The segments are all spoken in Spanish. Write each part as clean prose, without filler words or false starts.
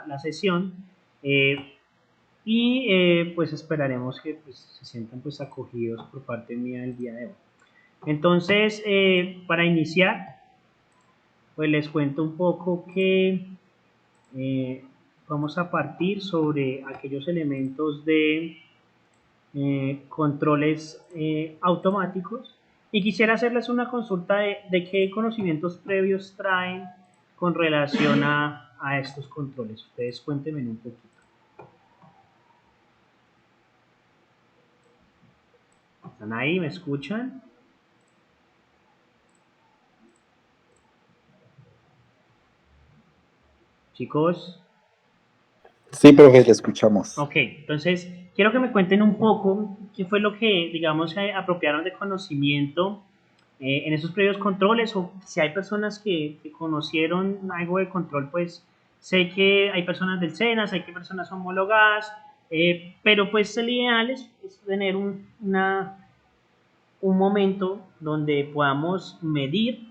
la sesión pues esperaremos que pues, se sientan pues acogidos por parte mía el día de hoy. Entonces, para iniciar, pues les cuento un poco que vamos a partir sobre aquellos elementos de controles automáticos y quisiera hacerles una consulta de qué conocimientos previos traen con relación a estos controles. Ustedes cuéntenme un poquito. ¿Están ahí? ¿Me escuchan? Chicos. Sí, profe, te escuchamos. Ok, entonces quiero que me cuenten un poco qué fue lo que, digamos, se apropiaron de conocimiento en esos previos controles o si hay personas que conocieron algo de control, pues sé que hay personas del SENA, sé que hay personas homologadas, pero pues el ideal es tener un momento donde podamos medir,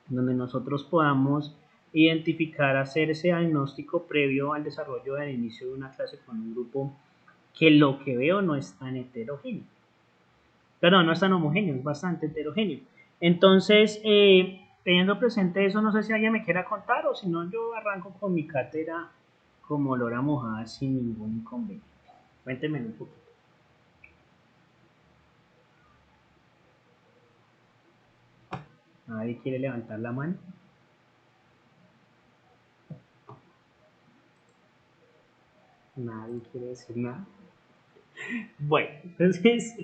donde nosotros podamos identificar, hacer ese diagnóstico previo al desarrollo del inicio de una clase con un grupo que lo que veo no es tan heterogéneo. Perdón, no es tan homogéneo, es bastante heterogéneo. Entonces, teniendo presente eso, no sé si alguien me quiera contar o si no, yo arranco con mi cátedra como lora mojada sin ningún inconveniente. Cuéntenme un poquito. ¿Nadie quiere levantar la mano? Nadie quiere decir nada. Bueno, entonces,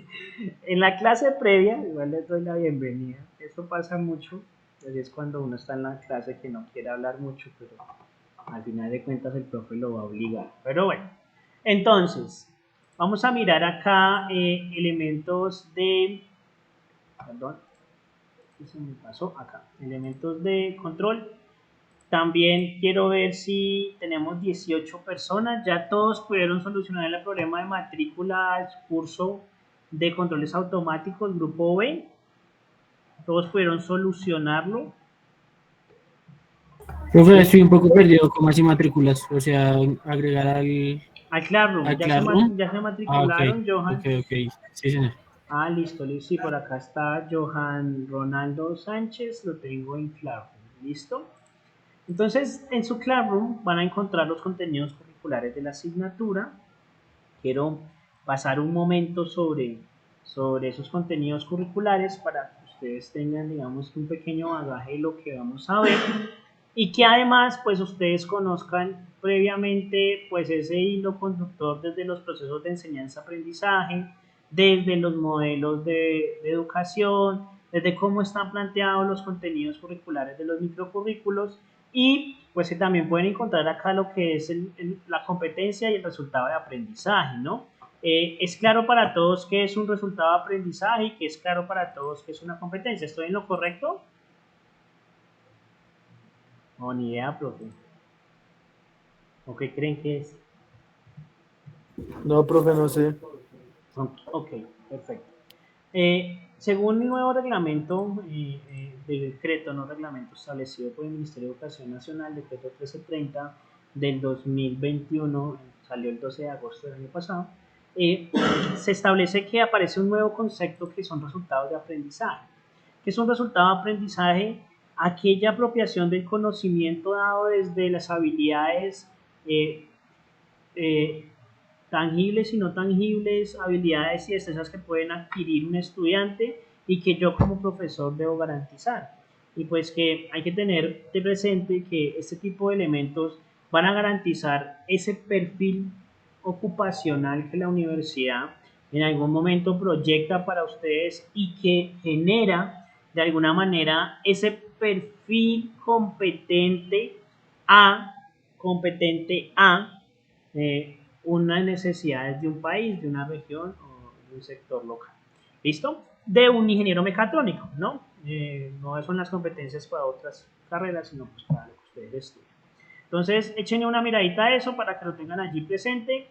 en la clase previa, igual les doy la bienvenida. Eso pasa mucho, es cuando uno está en la clase que no quiere hablar mucho, pero al final de cuentas el profe lo va a obligar. Pero bueno, entonces, vamos a mirar acá elementos de, perdón, se me pasó acá, elementos de control. También quiero ver si tenemos 18 personas, ya todos pudieron solucionar el problema de matrícula al curso de controles automáticos, grupo B, todos pudieron solucionarlo. Profe, estoy un poco perdido, ¿cómo así matrículas? O sea, agregar Al Classroom, al Classroom. ya se Ah, ok, matricularon, Johan. ok, sí, señor. Ah, listo, listo, sí, por acá está Johan Ronaldo Sánchez, lo tengo en Classroom, ¿listo? Entonces, en su Classroom van a encontrar los contenidos curriculares de la asignatura. Quiero pasar un momento sobre esos contenidos curriculares para que ustedes tengan, digamos, un pequeño bagaje de lo que vamos a ver y que además, pues, ustedes conozcan previamente, pues, ese hilo conductor desde los procesos de enseñanza-aprendizaje, desde los modelos de educación, desde cómo están planteados los contenidos curriculares de los microcurrículos y pues que también pueden encontrar acá lo que es la competencia y el resultado de aprendizaje, ¿no? Es claro para todos que es un resultado de aprendizaje y que es claro para todos que es una competencia. ¿Estoy en lo correcto? No, ni idea, profe. ¿O qué creen que es? No, profe, no sé. Ok, perfecto. Según el nuevo reglamento de decreto, no reglamento establecido por el Ministerio de Educación Nacional, decreto 1330 del 2021, salió el 12 de agosto del año pasado, se establece que aparece un nuevo concepto que son resultados de aprendizaje. ¿Qué es un resultado de aprendizaje? Aquella apropiación del conocimiento dado desde las habilidades eh, eh, tangibles y no tangibles, habilidades y destrezas que pueden adquirir un estudiante y que yo como profesor debo garantizar. Y pues que hay que tener de presente que este tipo de elementos van a garantizar ese perfil ocupacional que la universidad en algún momento proyecta para ustedes y que genera de alguna manera ese perfil competente a unas necesidades de un país, de una región o de un sector local. ¿Listo? De un ingeniero mecatrónico, ¿no? No son las competencias para otras carreras, sino pues para lo que ustedes estudian. Entonces, échenle una miradita a eso para que lo tengan allí presente.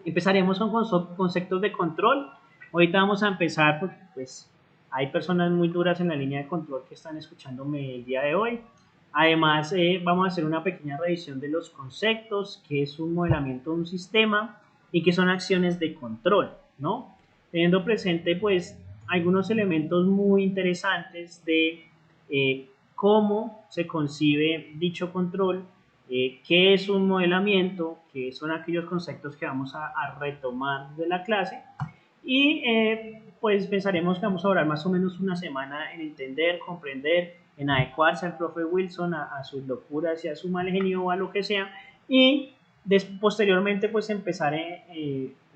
Empezaremos con conceptos de control. Ahorita vamos a empezar porque pues hay personas muy duras en la línea de control que están escuchándome el día de hoy. Además, vamos a hacer una pequeña revisión de los conceptos, qué es un modelamiento de un sistema y qué son acciones de control, ¿no? Teniendo presente, pues, algunos elementos muy interesantes de cómo se concibe dicho control, qué es un modelamiento, qué son aquellos conceptos que vamos a retomar de la clase y pues pensaremos que vamos a durar más o menos una semana en entender, comprender, en adecuarse al profe Wilson a sus locuras y a su mal genio o a lo que sea y posteriormente pues empezar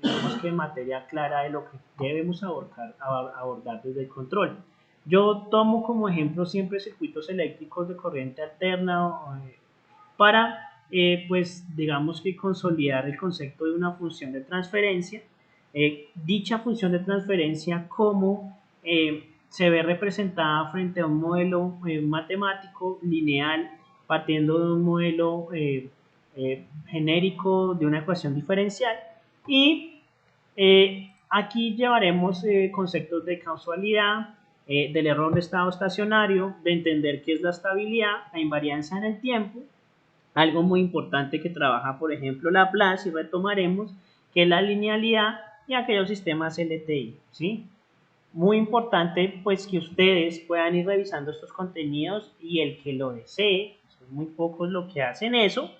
digamos que en materia clara de lo que debemos abordar desde el control. Yo tomo como ejemplo siempre circuitos eléctricos de corriente alterna para pues digamos que consolidar el concepto de una función de transferencia. Dicha función de transferencia como se ve representada frente a un modelo matemático lineal partiendo de un modelo genérico de una ecuación diferencial y aquí llevaremos conceptos de causalidad, del error de estado estacionario, de entender qué es la estabilidad, la invariancia en el tiempo, algo muy importante que trabaja, por ejemplo, Laplace, y retomaremos, que es la linealidad y aquellos sistemas LTI, ¿sí? Muy importante, pues, que ustedes puedan ir revisando estos contenidos y el que lo desee, son muy pocos los que hacen eso,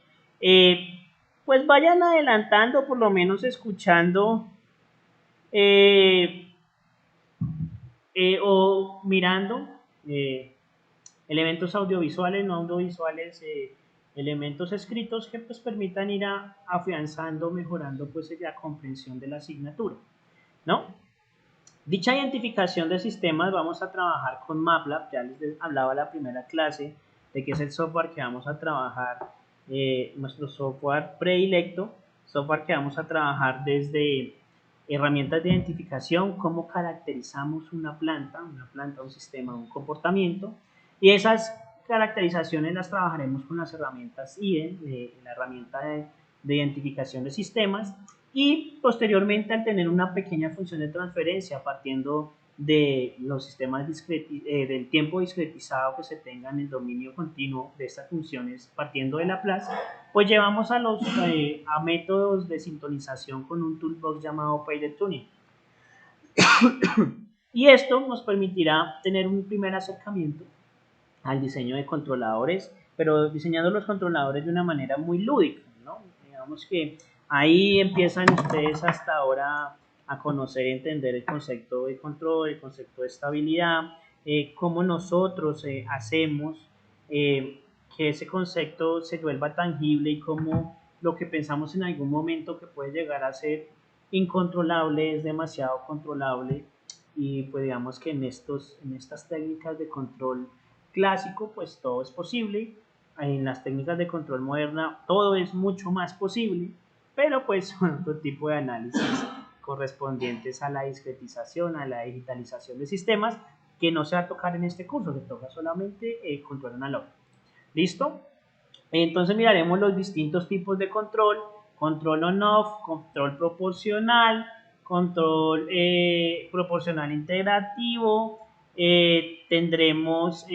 pues vayan adelantando, por lo menos escuchando eh, o mirando elementos audiovisuales, no audiovisuales, elementos escritos que pues permitan ir afianzando, mejorando pues la comprensión de la asignatura, ¿no? Dicha identificación de sistemas vamos a trabajar con MATLAB, ya les hablaba la primera clase de que es el software que vamos a trabajar, nuestro software predilecto, software que vamos a trabajar desde herramientas de identificación, cómo caracterizamos una planta, un sistema, un comportamiento, y esas caracterizaciones las trabajaremos con las herramientas IDE, la herramienta de identificación de sistemas, y posteriormente al tener una pequeña función de transferencia partiendo de los sistemas del tiempo discretizado que se tenga en el dominio continuo de estas funciones partiendo de Laplace, pues llevamos a métodos de sintonización con un toolbox llamado PyDeTuning. Y esto nos permitirá tener un primer acercamiento al diseño de controladores, pero diseñando los controladores de una manera muy lúdica, ¿no? Digamos que ahí empiezan ustedes hasta ahora a conocer y entender el concepto de control, el concepto de estabilidad, cómo nosotros hacemos que ese concepto se vuelva tangible y cómo lo que pensamos en algún momento que puede llegar a ser incontrolable es demasiado controlable y pues digamos que en estas técnicas de control clásico pues todo es posible, en las técnicas de control moderna todo es mucho más posible, pero pues con otro tipo de análisis correspondientes a la discretización, a la digitalización de sistemas que no se va a tocar en este curso, se toca solamente control analógico. ¿Listo? Entonces miraremos los distintos tipos de control, control on-off, control proporcional, control proporcional integrativo, tendremos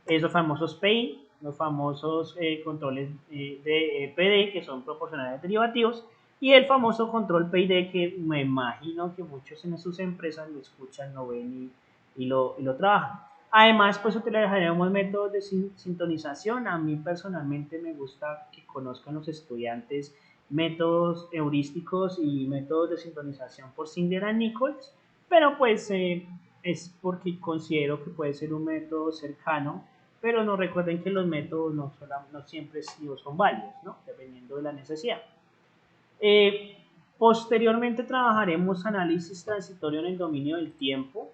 esos famosos PI, los famosos controles de PD, que son proporcionales derivativos, y el famoso control PID, que me imagino que muchos en sus empresas lo escuchan, lo ven y lo trabajan. Además, pues utilizaremos métodos de sintonización. A mí personalmente me gusta que conozcan los estudiantes métodos heurísticos y métodos de sintonización por Singer and Nichols, pero pues es porque considero que puede ser un método cercano, pero no recuerden que los métodos no siempre son válidos, ¿no? Dependiendo de la necesidad. Posteriormente trabajaremos análisis transitorio en el dominio del tiempo.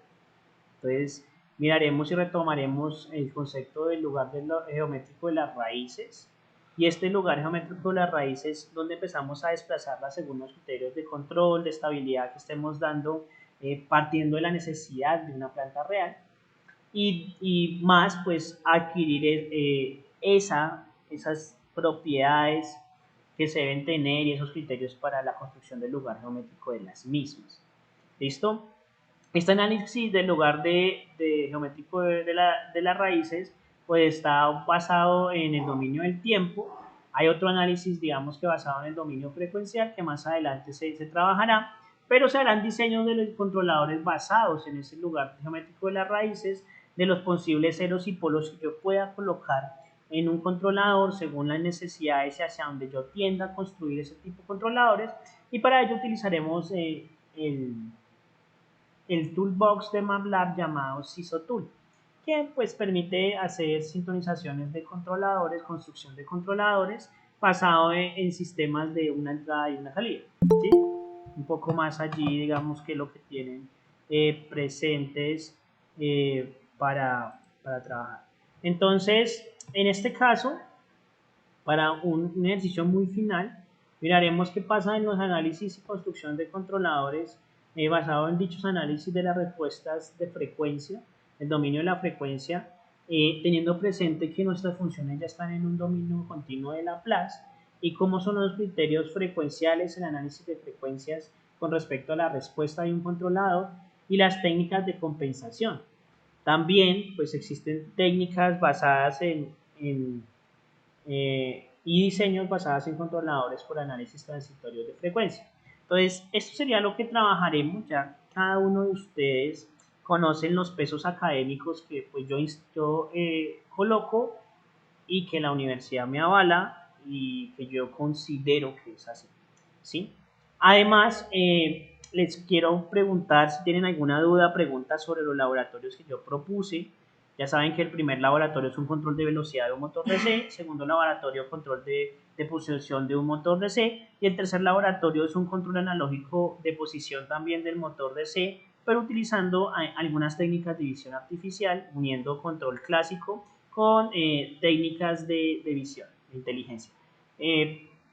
Entonces, miraremos y retomaremos el concepto del lugar geométrico de las raíces. Y este lugar geométrico de las raíces, donde empezamos a desplazarlas según los criterios de control, de estabilidad que estemos dando, partiendo de la necesidad de una planta real. Y más, pues, adquirir esas propiedades que se deben tener y esos criterios para la construcción del lugar geométrico de las mismas. ¿Listo? Este análisis del lugar geométrico de las raíces pues está basado en el dominio del tiempo. Hay otro análisis, digamos que basado en el dominio frecuencial, que más adelante se trabajará, pero se harán diseños de los controladores basados en ese lugar geométrico de las raíces, de los posibles ceros y polos que yo pueda colocar en un controlador según las necesidades y hacia donde yo tienda a construir ese tipo de controladores, y para ello utilizaremos el toolbox de MATLAB llamado SISOTool, que pues permite hacer sintonizaciones de controladores, construcción de controladores basado en sistemas de una entrada y una salida, ¿sí? Un poco más allí, digamos, que lo que tienen presentes para trabajar. Entonces, en este caso, para un ejercicio muy final, miraremos qué pasa en los análisis y construcción de controladores basado en dichos análisis de las respuestas de frecuencia, el dominio de la frecuencia, teniendo presente que nuestras funciones ya están en un dominio continuo de Laplace y cómo son los criterios frecuenciales, el análisis de frecuencias con respecto a la respuesta de un controlador y las técnicas de compensación. También pues existen técnicas basadas y diseños basados en controladores por análisis transitorios de frecuencia. Entonces, esto sería lo que trabajaremos. Ya cada uno de ustedes conocen los pesos académicos que pues yo coloco y que la universidad me avala y que yo considero que es así, ¿sí? Además, les quiero preguntar si tienen alguna duda, pregunta sobre los laboratorios que yo propuse. Ya saben que el primer laboratorio es un control de velocidad de un motor DC, segundo laboratorio control de posición de un motor DC y el tercer laboratorio es un control analógico de posición también del motor DC, pero utilizando algunas técnicas de visión artificial, uniendo control clásico con técnicas de visión, de inteligencia.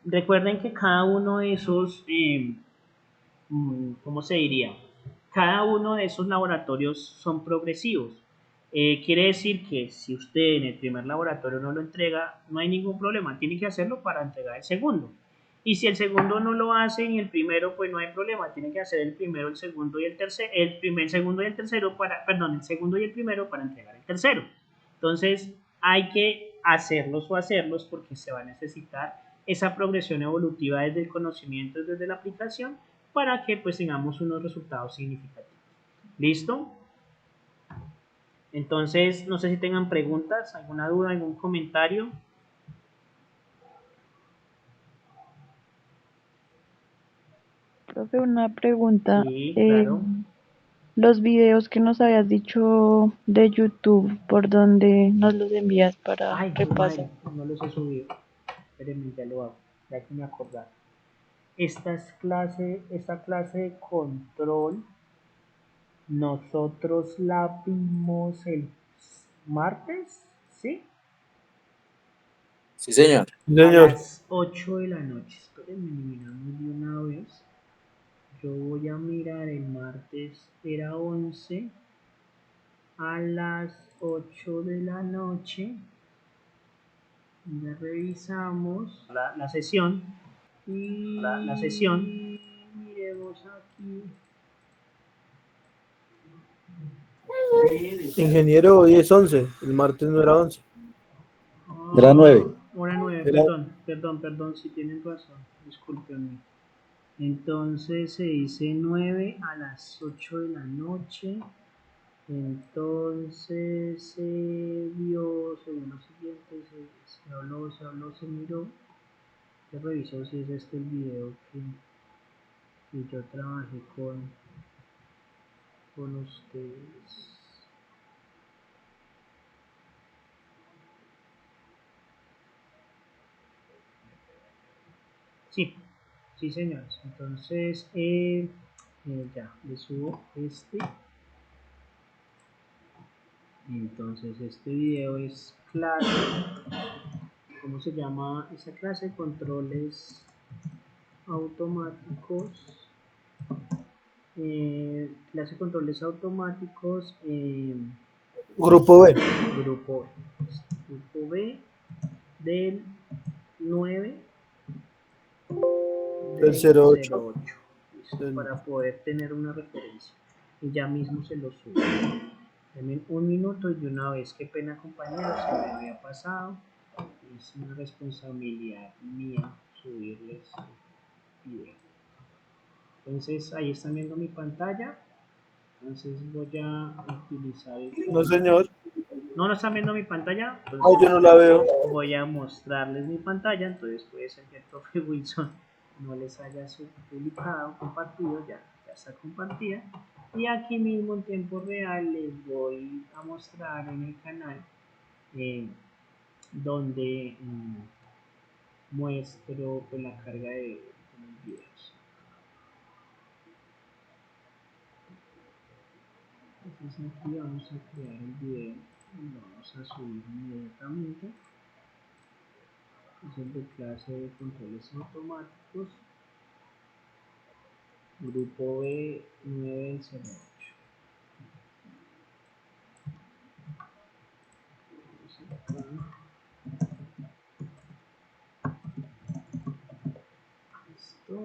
Recuerden que cada uno de esos, ¿cómo se diría? Cada uno de esos laboratorios son progresivos. Quiere decir que si usted en el primer laboratorio no lo entrega, no hay ningún problema, tiene que hacerlo para entregar el segundo. Y si el segundo no lo hace ni el primero, pues no hay problema, tiene que hacer el primero, el segundo y el tercero, el primer, segundo y el tercero para, perdón, el segundo y el primero para entregar el tercero. Entonces, hay que hacerlos o hacerlos porque se va a necesitar esa progresión evolutiva desde el conocimiento, desde la aplicación, para que pues tengamos unos resultados significativos. ¿Listo? Entonces, no sé si tengan preguntas, alguna duda, algún comentario. Profe, una pregunta. Sí, claro. Los videos que nos habías dicho de YouTube, ¿por dónde nos los envías para Ay, repasar? madre, no los he subido. Espérenme, ya lo hago, ya que me acordar. Esta clase de control, nosotros la vimos el martes, ¿sí? Sí, señor. A Señor, las 8 de la noche. Espérenme, miramos de una vez. Yo voy a mirar el martes, era 11 a las 8 de la noche. Ya revisamos la sesión y la sesión. Miremos aquí. ingeniero, hoy es 11, el martes no era 11. Era 9. Hora 9, Era, perdón, si tienen razón, discúlpenme. Entonces se dice 9 a las 8 de la noche. Entonces se vio, según lo siguiente, se miró. Se revisó si es este el video que yo trabajé con ustedes. Sí, sí señores. Entonces, ya, le subo este. Entonces, este video es clase. ¿Cómo se llama esa clase? Controles automáticos. Clase controles automáticos. grupo B. Grupo B del 9 Del del 08. 08. Listo, para poder tener una referencia. Y ya mismo se lo subo. Denme un minuto y de una vez, qué pena compañeros, se me había pasado. Es una responsabilidad mía subirles video. Entonces ahí están viendo mi pantalla. Entonces voy a utilizar el No, fondo. señor. No, no están viendo mi pantalla. No, yo no la veo. Voy a mostrarles mi pantalla. Entonces puede ser que el profe Wilson no les haya publicado, compartido, ya está compartida. Y aquí mismo en tiempo real les voy a mostrar en el canal donde muestro pues, la carga de los videos. Entonces aquí vamos a crear el video y lo vamos a subir inmediatamente. Es el de clase de controles automáticos, grupo B908. Listo.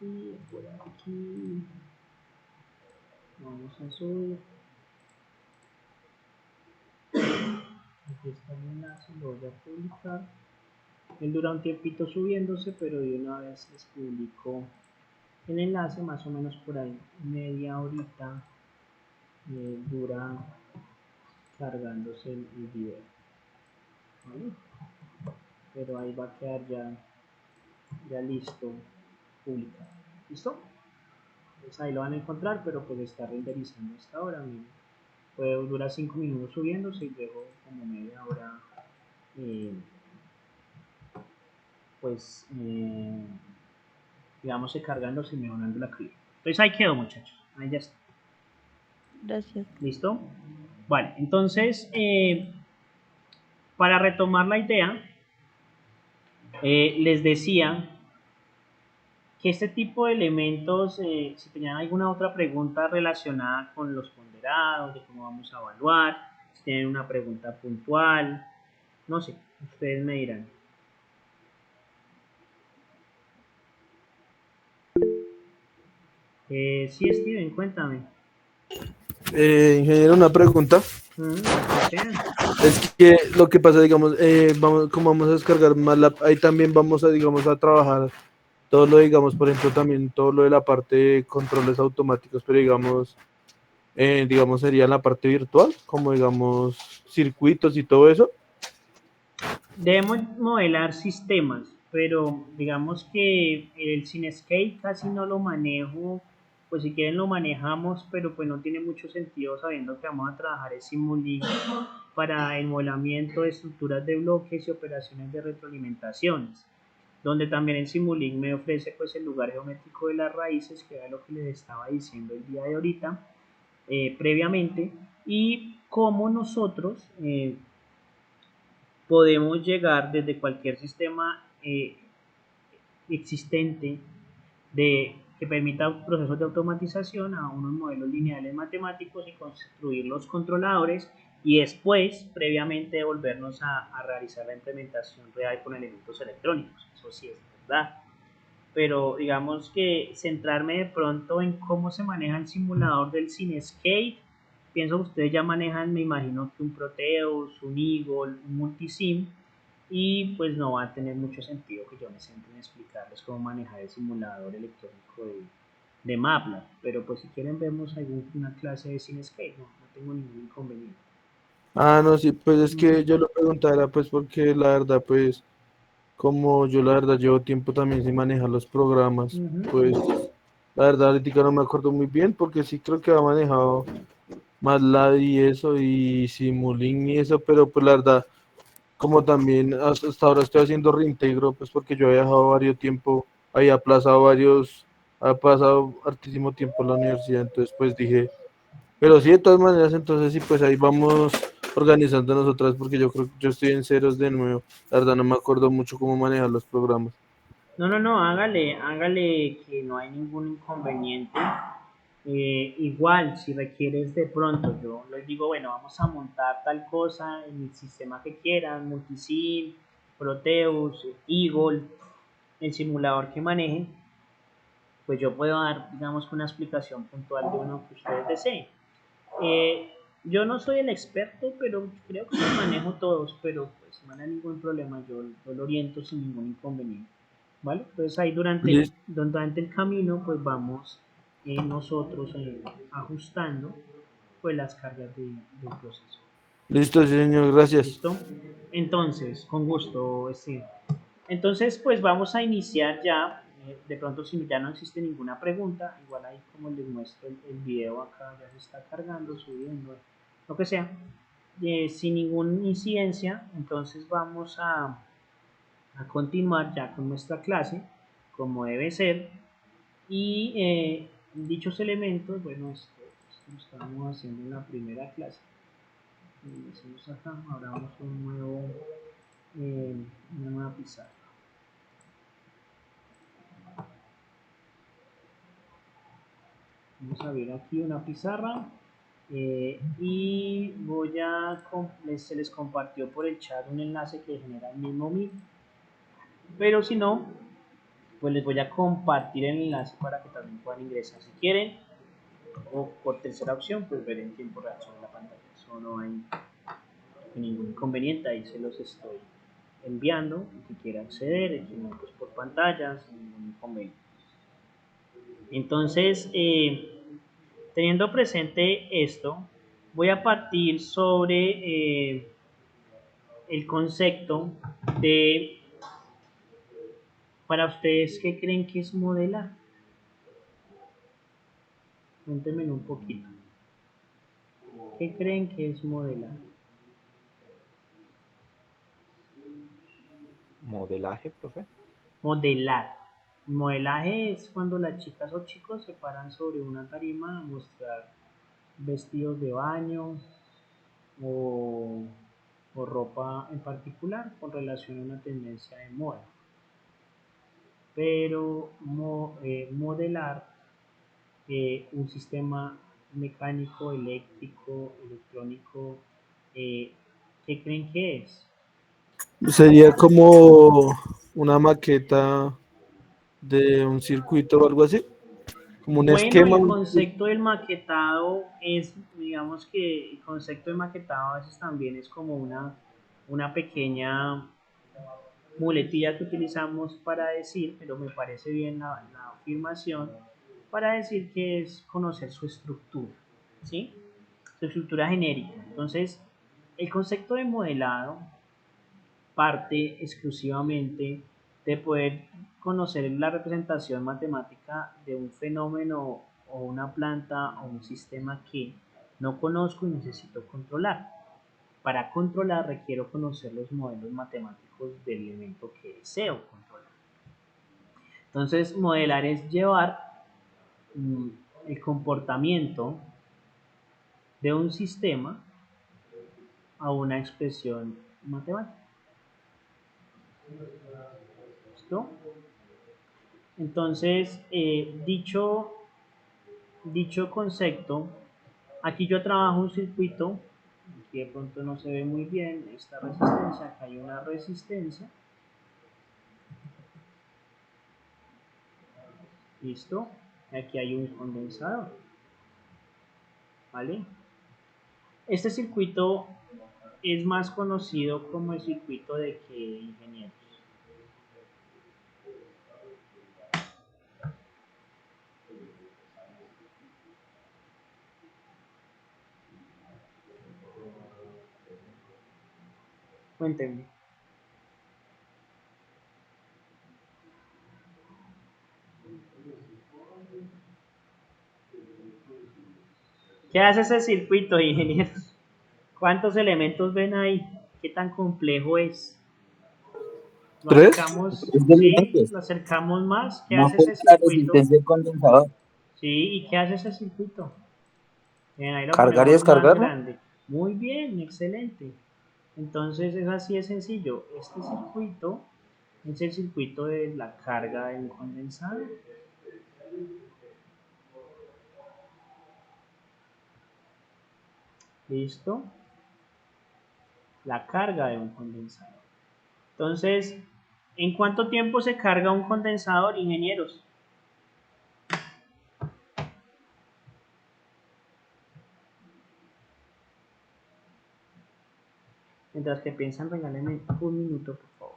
Y por aquí vamos a subir. Aquí está el enlace, lo voy a publicar. Él dura un tiempito subiéndose, pero de una vez les publico el enlace, más o menos por ahí media horita dura cargándose el video. ¿Vale? Pero ahí va a quedar ya listo, publicado. ¿Listo? Pues ahí lo van a encontrar, pero pues está renderizando hasta ahora. Puede durar 5 minutos subiéndose y luego como media hora pues digamos cargándose y mejorando la calidad. Entonces ahí quedó, muchachos. Ahí ya está. Gracias. ¿Listo? Vale, entonces para retomar la idea, les decía que este tipo de elementos, si tenían alguna otra pregunta relacionada con los ponderados, de cómo vamos a evaluar, si tienen una pregunta puntual, no sé, ustedes me dirán. Sí, Steven, cuéntame. Ingeniero, una pregunta. Es que lo que pasa, digamos, como vamos a descargar MATLAB, ahí también vamos a, digamos, a trabajar todo lo, digamos, por ejemplo, también todo lo de la parte de controles automáticos, pero digamos, sería la parte virtual, como, digamos, circuitos y todo eso. Debemos modelar sistemas, pero digamos que el Cinescape casi no lo manejo, pues si quieren lo manejamos, pero pues no tiene mucho sentido sabiendo que vamos a trabajar en Simulink para el modelamiento de estructuras de bloques y operaciones de retroalimentaciones, donde también en Simulink me ofrece pues el lugar geométrico de las raíces, que era lo que les estaba diciendo el día de ahorita, previamente, y cómo nosotros podemos llegar desde cualquier sistema existente que permita procesos de automatización a unos modelos lineales matemáticos y construir los controladores y después, previamente, volvernos a realizar la implementación real con elementos electrónicos. Eso sí es verdad. Pero digamos que centrarme de pronto en cómo se maneja el simulador del Cinescape. Pienso que ustedes ya manejan, me imagino que un Proteus, un Eagle, un Multisim, y pues no va a tener mucho sentido que yo me centre en explicarles cómo manejar el simulador electrónico de MATLAB, pero pues si quieren vemos alguna clase de Cinescape, no tengo ningún inconveniente. Ah, no, sí, pues es que yo lo preguntara, pues porque la verdad, pues, como yo la verdad llevo tiempo también sin manejar los programas, pues, la verdad ahorita no me acuerdo muy bien, porque sí creo que ha manejado MATLAB y eso, y Simulink y eso, pero pues la verdad, como también hasta ahora estoy haciendo reintegro, pues porque yo he dejado varios tiempo, había aplazado ha pasado hartísimo tiempo en la universidad, entonces pues dije, pero sí, de todas maneras, entonces sí, pues ahí vamos organizando nosotras, porque yo creo que yo estoy en ceros de nuevo, la verdad no me acuerdo mucho cómo manejar los programas. No, hágale que no hay ningún inconveniente. Igual, si requieres de pronto, yo les digo, bueno, vamos a montar tal cosa en el sistema que quieran, Multisim, Proteus, Eagle, el simulador que manejen, pues yo puedo dar, digamos, una explicación puntual de uno que ustedes deseen. Yo no soy el experto, pero creo que los manejo todos, pero pues no hay ningún problema, yo lo oriento sin ningún inconveniente, ¿vale? Entonces ahí Listo, durante el camino pues vamos nosotros ajustando pues las cargas del proceso. listo, sí, señor, gracias. ¿Listo? Entonces, con gusto, sí. Entonces, pues vamos a iniciar ya. De pronto, si ya no existe ninguna pregunta, igual ahí como les muestro el video acá, ya se está cargando, subiendo, lo que sea. Sin ninguna incidencia, entonces vamos a continuar ya con nuestra clase, como debe ser. Y dichos elementos, bueno, esto lo estábamos haciendo en la primera clase. Hicimos acá, ahora vamos a una nueva pizarra. Vamos a ver aquí una pizarra y se les compartió por el chat un enlace que genera el mismo Meet, pero si no, pues les voy a compartir el enlace para que también puedan ingresar si quieren, o por tercera opción, pues ver en tiempo real sobre la pantalla. Eso no hay ningún inconveniente, ahí se los estoy enviando, el que quiera acceder, el que no, pues por pantalla, sin ningún inconveniente. Entonces, teniendo presente esto, voy a partir sobre el concepto de, para ustedes, ¿qué creen que es modelar? Cuéntenme un poquito. ¿Qué creen que es modelar? Modelaje, profe. Modelar. Modelaje es cuando las chicas o chicos se paran sobre una tarima a mostrar vestidos de baño o, o ropa en particular con relación a una tendencia de moda. Pero modelar un sistema mecánico, eléctrico, electrónico, eh, ¿qué creen que es? Sería como una maqueta de un circuito o algo así, como un Bueno, esquema. el concepto del maquetado es, digamos que el concepto de maquetado a veces también es como una pequeña muletilla que utilizamos para decir, pero me parece bien la afirmación, para decir que es conocer su estructura, ¿sí? Su estructura genérica. Entonces, el concepto de modelado parte exclusivamente de poder conocer la representación matemática de un fenómeno o una planta o un sistema que no conozco y necesito controlar. Para controlar requiero conocer los modelos matemáticos del elemento que deseo controlar. Entonces, modelar es llevar mm, el comportamiento de un sistema a una expresión matemática. ¿Listo? Entonces, dicho concepto, aquí yo trabajo un circuito, aquí de pronto no se ve muy bien esta resistencia, acá hay una resistencia, listo, aquí hay un condensador, ¿vale? Este circuito es más conocido como el circuito de qué, ingenieros. Cuéntenme. ¿Qué hace ese circuito, ingenieros? ¿Cuántos elementos ven ahí? ¿Qué tan complejo es? Lo ¿Tres? acercamos, Es de ¿sí? elementos. Lo acercamos más. ¿Qué Una hace ese fuente de circuito? resistencia del condensador. Sí, ¿y qué hace ese circuito? Bien, ahí lo Cargar y ponemos más descargar, ¿no? grande. Muy bien, excelente. Entonces es así de sencillo. Este circuito es el circuito de la carga de un condensador. ¿Listo? La carga de un condensador. Entonces, ¿en cuánto tiempo se carga un condensador, ingenieros? Mientras que piensan, regálenme un minuto, por favor.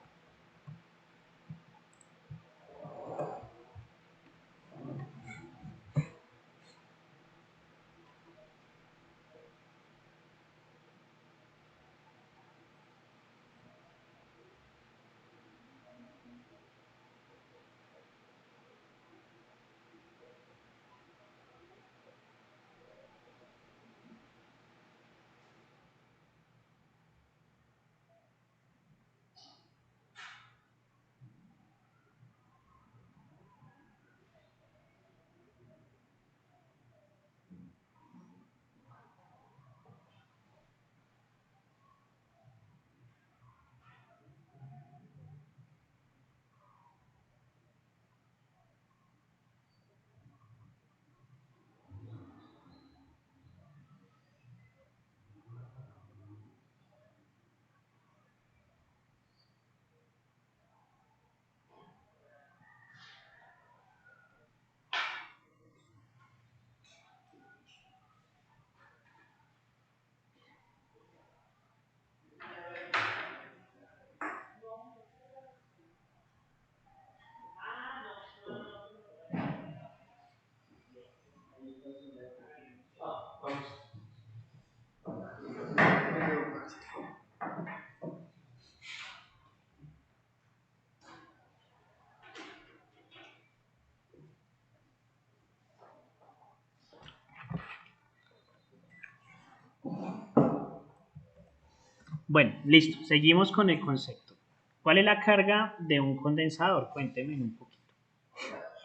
Bueno, listo. Seguimos con el concepto. ¿Cuál es la carga de un condensador? Cuénteme un poquito.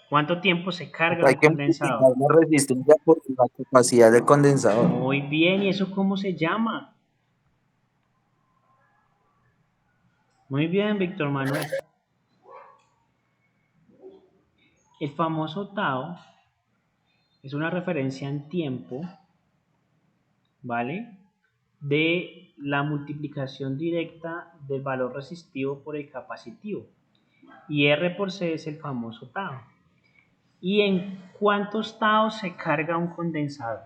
¿Cuánto tiempo se carga un Hay que condensador? multiplicar la resistencia por la capacidad del condensador. Muy bien, ¿y eso cómo se llama? Muy bien, Víctor Manuel. El famoso Tao es una referencia en tiempo, ¿vale? De la multiplicación directa del valor resistivo por el capacitivo. Y R por C es el famoso Tao. ¿Y en cuántos taos se carga un condensador?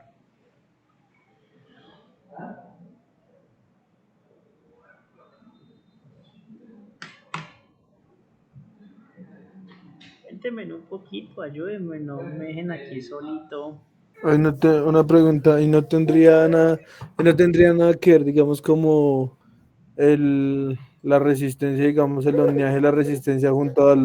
Cuéntenme un poquito, ayúdenme, no me dejen aquí solito. Ay, una pregunta, y no tendría nada que ver, digamos, como la resistencia, digamos, el lineaje de la resistencia junto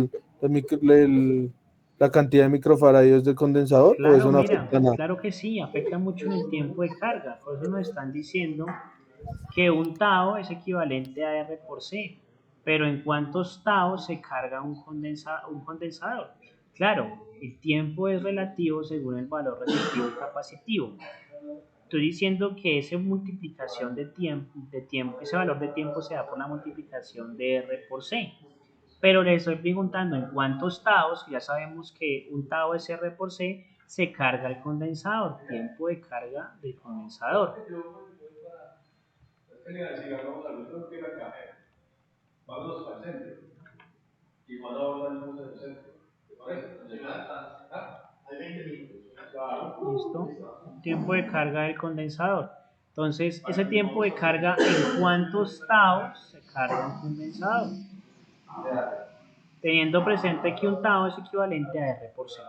la cantidad de microfaradios de condensador, o Claro, eso no mira, afecta nada. claro que sí, afecta mucho en el tiempo de carga. Por eso nos están diciendo que un tau es equivalente a R por C. Pero ¿en cuántos taos se carga un condensador? Claro, el tiempo es relativo según el valor resistivo y capacitivo. Estoy diciendo que esa multiplicación de tiempo, ese valor de tiempo se da por la multiplicación de R por C. Pero le estoy preguntando en cuántos taos, ya sabemos que un tao es R por C, se carga el condensador, tiempo de carga del condensador. ¿Listo? Tiempo de carga del condensador. Entonces, ese tiempo de carga, ¿en cuántos taos se carga un condensador? Teniendo presente que un tau es equivalente a R por C.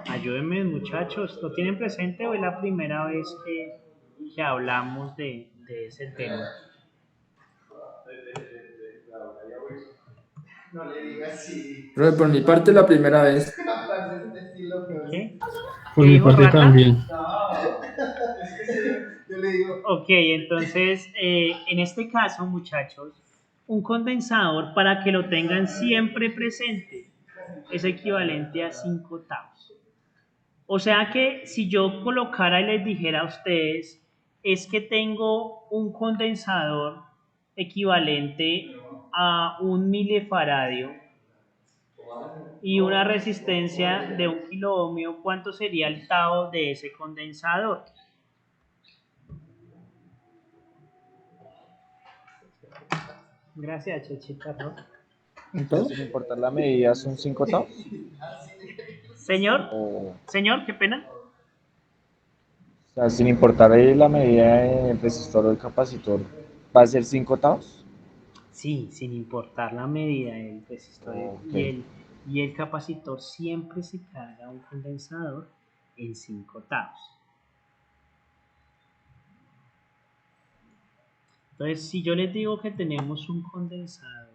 Ayúdenme, muchachos, ¿lo tienen presente o es la primera vez que hablamos de ese tema? Profe, por mi parte, la primera vez. ¿Qué? Por ¿Qué mi dijo parte Rata? también. Ok, entonces, en este caso, muchachos, un condensador, para que lo tengan siempre presente, es equivalente a 5 taus. O sea que si yo colocara y les dijera a ustedes, es que tengo un condensador equivalente a un milifaradio y una resistencia de 1 kilo ohmio, ¿cuánto sería el tau de ese condensador? Gracias, Chechita, ¿no? Entonces, sin importar la medida, son 5 octavos. Señor, O qué pena. sea, sin importar la medida del resistor o del capacitor, ¿va a ser 5 octavos? Sí, sin importar la medida del resistor Ok. y el capacitor, siempre se carga un condensador en 5 octavos. Entonces, si yo les digo que tenemos un condensador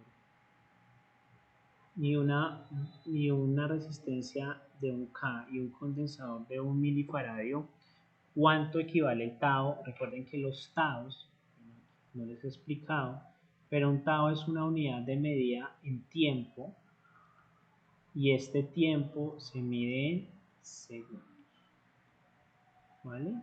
y una resistencia de 1K y un condensador de 1 milifaradio, ¿cuánto equivale el tau? Recuerden que los taus, no les he explicado, pero un tau es una unidad de medida en tiempo y este tiempo se mide en segundos. ¿Vale?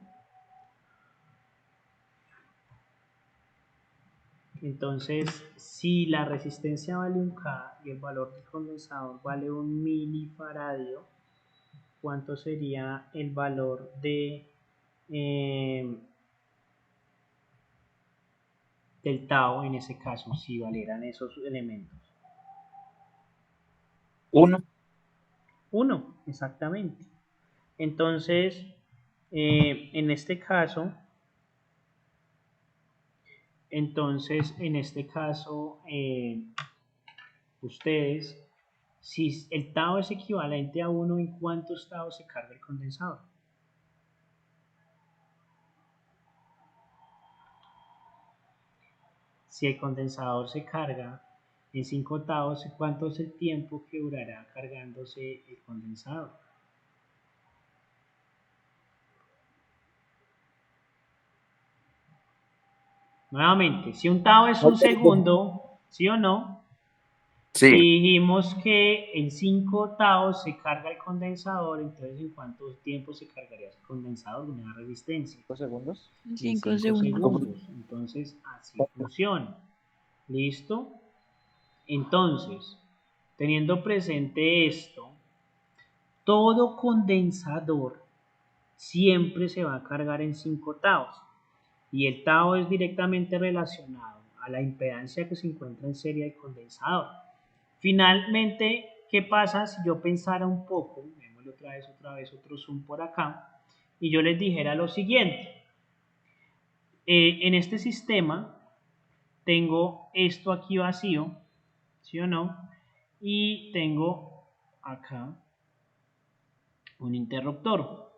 Entonces, si la resistencia vale 1K y el valor del condensador vale 1 milifaradio, ¿cuánto sería el valor del tau en ese caso, si valieran esos elementos? 1. 1, exactamente. Entonces, en este caso, ustedes, si el tau es equivalente a 1, ¿en cuántos tau se carga el condensador? Si el condensador se carga en 5 octavos, ¿cuánto es el tiempo que durará cargándose el condensador? Nuevamente, si un tau es un segundo, ¿sí o no? Sí, Y dijimos que en 5 octavos se carga el condensador, entonces ¿en cuánto tiempo se cargaría el condensador de una resistencia? 5 segundos. En 5 5 segundos. segundos. Entonces así funciona. ¿Listo? Entonces, teniendo presente esto, todo condensador siempre se va a cargar en 5 octavos y el tau es directamente relacionado a la impedancia que se encuentra en serie del condensador. Finalmente, ¿qué pasa si yo pensara un poco, démosle otra vez otro zoom por acá, y yo les dijera lo siguiente? En este sistema tengo esto aquí vacío, ¿sí o no? Y tengo acá un interruptor.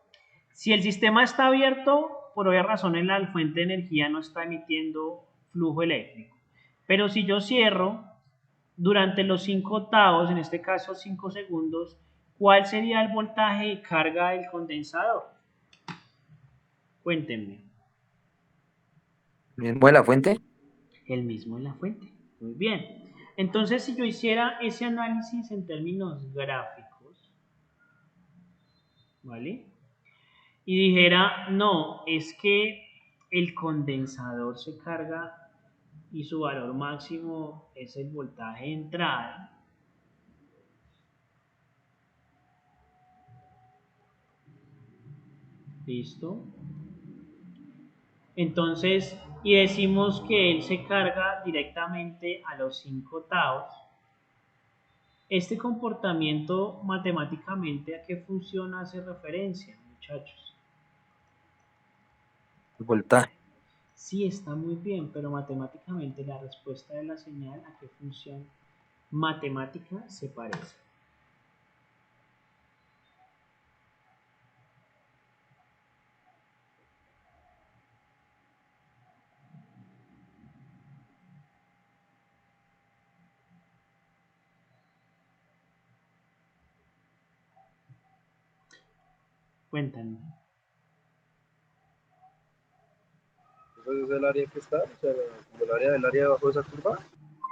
Si el sistema está abierto, por obvias razones la fuente de energía no está emitiendo flujo eléctrico. Pero si yo cierro durante los 5 octavos, en este caso 5 segundos, ¿cuál sería el voltaje de carga del condensador? Cuéntenme. mismo de la fuente. El mismo en la fuente. Muy bien. Entonces, si yo hiciera ese análisis en términos gráficos, ¿vale? Y dijera, no, es que el condensador se carga y su valor máximo es el voltaje de entrada. ¿Listo? Entonces, y decimos que él se carga directamente a los 5 octavos. Este comportamiento matemáticamente, ¿a qué función hace referencia, muchachos? El voltaje. Sí, está muy bien, pero matemáticamente la respuesta de la señal, ¿a qué función matemática se parece? Cuéntame. Entonces es el área que está, o sea, como el área debajo de esa curva.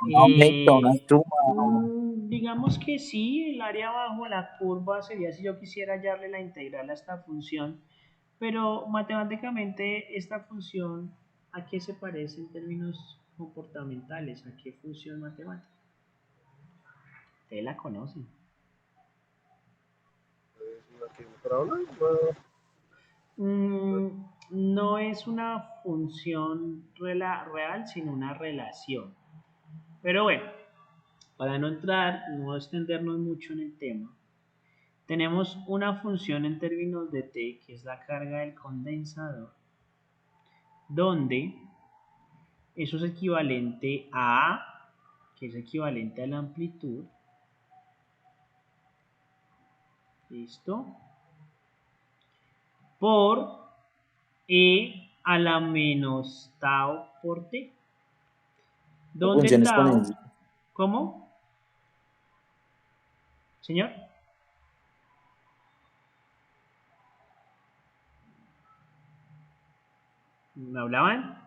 Un aumento, una suma. Digamos que sí, el área bajo la curva sería si yo quisiera hallarle la integral a esta función, pero matemáticamente esta función, ¿a qué se parece en términos comportamentales? ¿A qué función matemática? Ustedes la conocen. No es una función real, sino una relación. Pero bueno, para no extendernos mucho en el tema, tenemos una función en términos de T, que es la carga del condensador, donde eso es equivalente a A, que es equivalente a la amplitud, ¿listo? Por E a la menos tau por T, donde Función tau, exponencial. ¿cómo? Señor. ¿Me hablaban?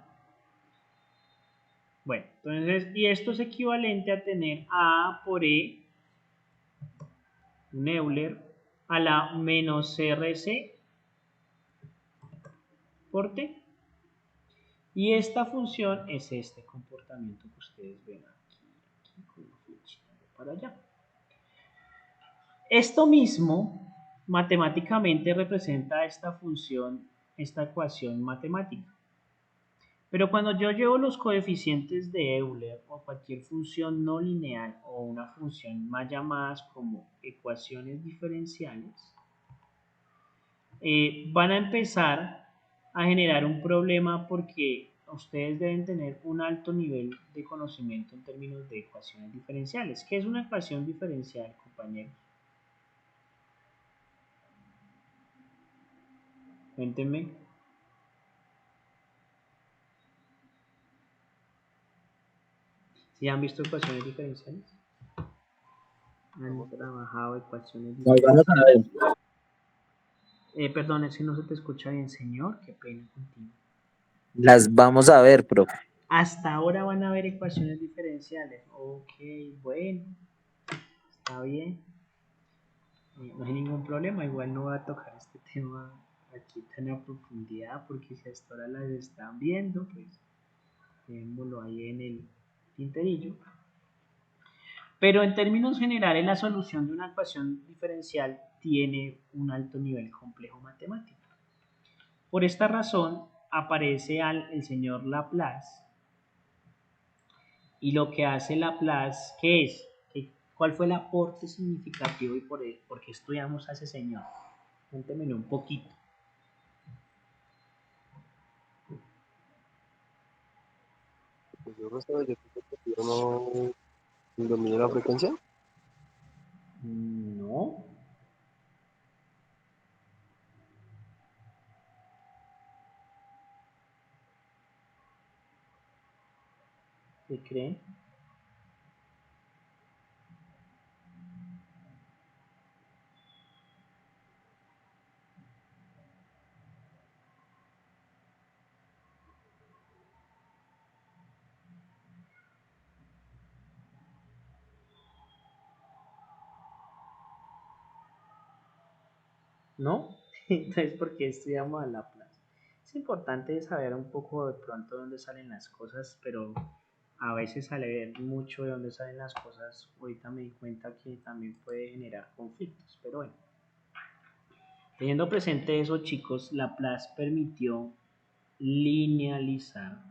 Bueno, entonces, y esto es equivalente a tener A por E, un Euler, a la menos RC por T. Y esta función es este comportamiento que ustedes ven aquí con la flechita para allá. Esto mismo matemáticamente representa esta función, esta ecuación matemática. Pero cuando yo llevo los coeficientes de Euler o cualquier función no lineal o una función más llamadas como ecuaciones diferenciales, van a empezar a generar un problema porque ustedes deben tener un alto nivel de conocimiento en términos de ecuaciones diferenciales. ¿Qué es una ecuación diferencial, compañeros? Cuéntenme. ¿Sí han visto ecuaciones diferenciales? ¿Han trabajado ecuaciones Nos vamos a ver. diferenciales? Perdón, es que no se te escucha bien, señor. Qué pena contigo. Las vamos a ver, profe. Hasta ahora van a ver ecuaciones diferenciales. Ok, bueno. Está bien. No hay ningún problema. Igual no voy a tocar este tema aquí tan a profundidad porque si hasta ahora las están viendo, pues dejémoslo ahí en el tinterillo. Pero en términos generales, la solución de una ecuación diferencial tiene un alto nivel complejo matemático. Por esta razón, aparece el señor Laplace. Y lo que hace Laplace, ¿qué es? ¿Cuál fue el aporte significativo y por qué estudiamos a ese señor? Cuéntemelo un poquito. Yo no sé, yo creo que yo no domino la frecuencia. No. ¿Qué creen? ¿No? Entonces, ¿por qué estudiamos a Laplace? Es importante saber un poco de pronto dónde salen las cosas, pero a veces al ver mucho de dónde salen las cosas, ahorita me di cuenta que también puede generar conflictos, pero bueno. Teniendo presente eso, chicos, Laplace linealizar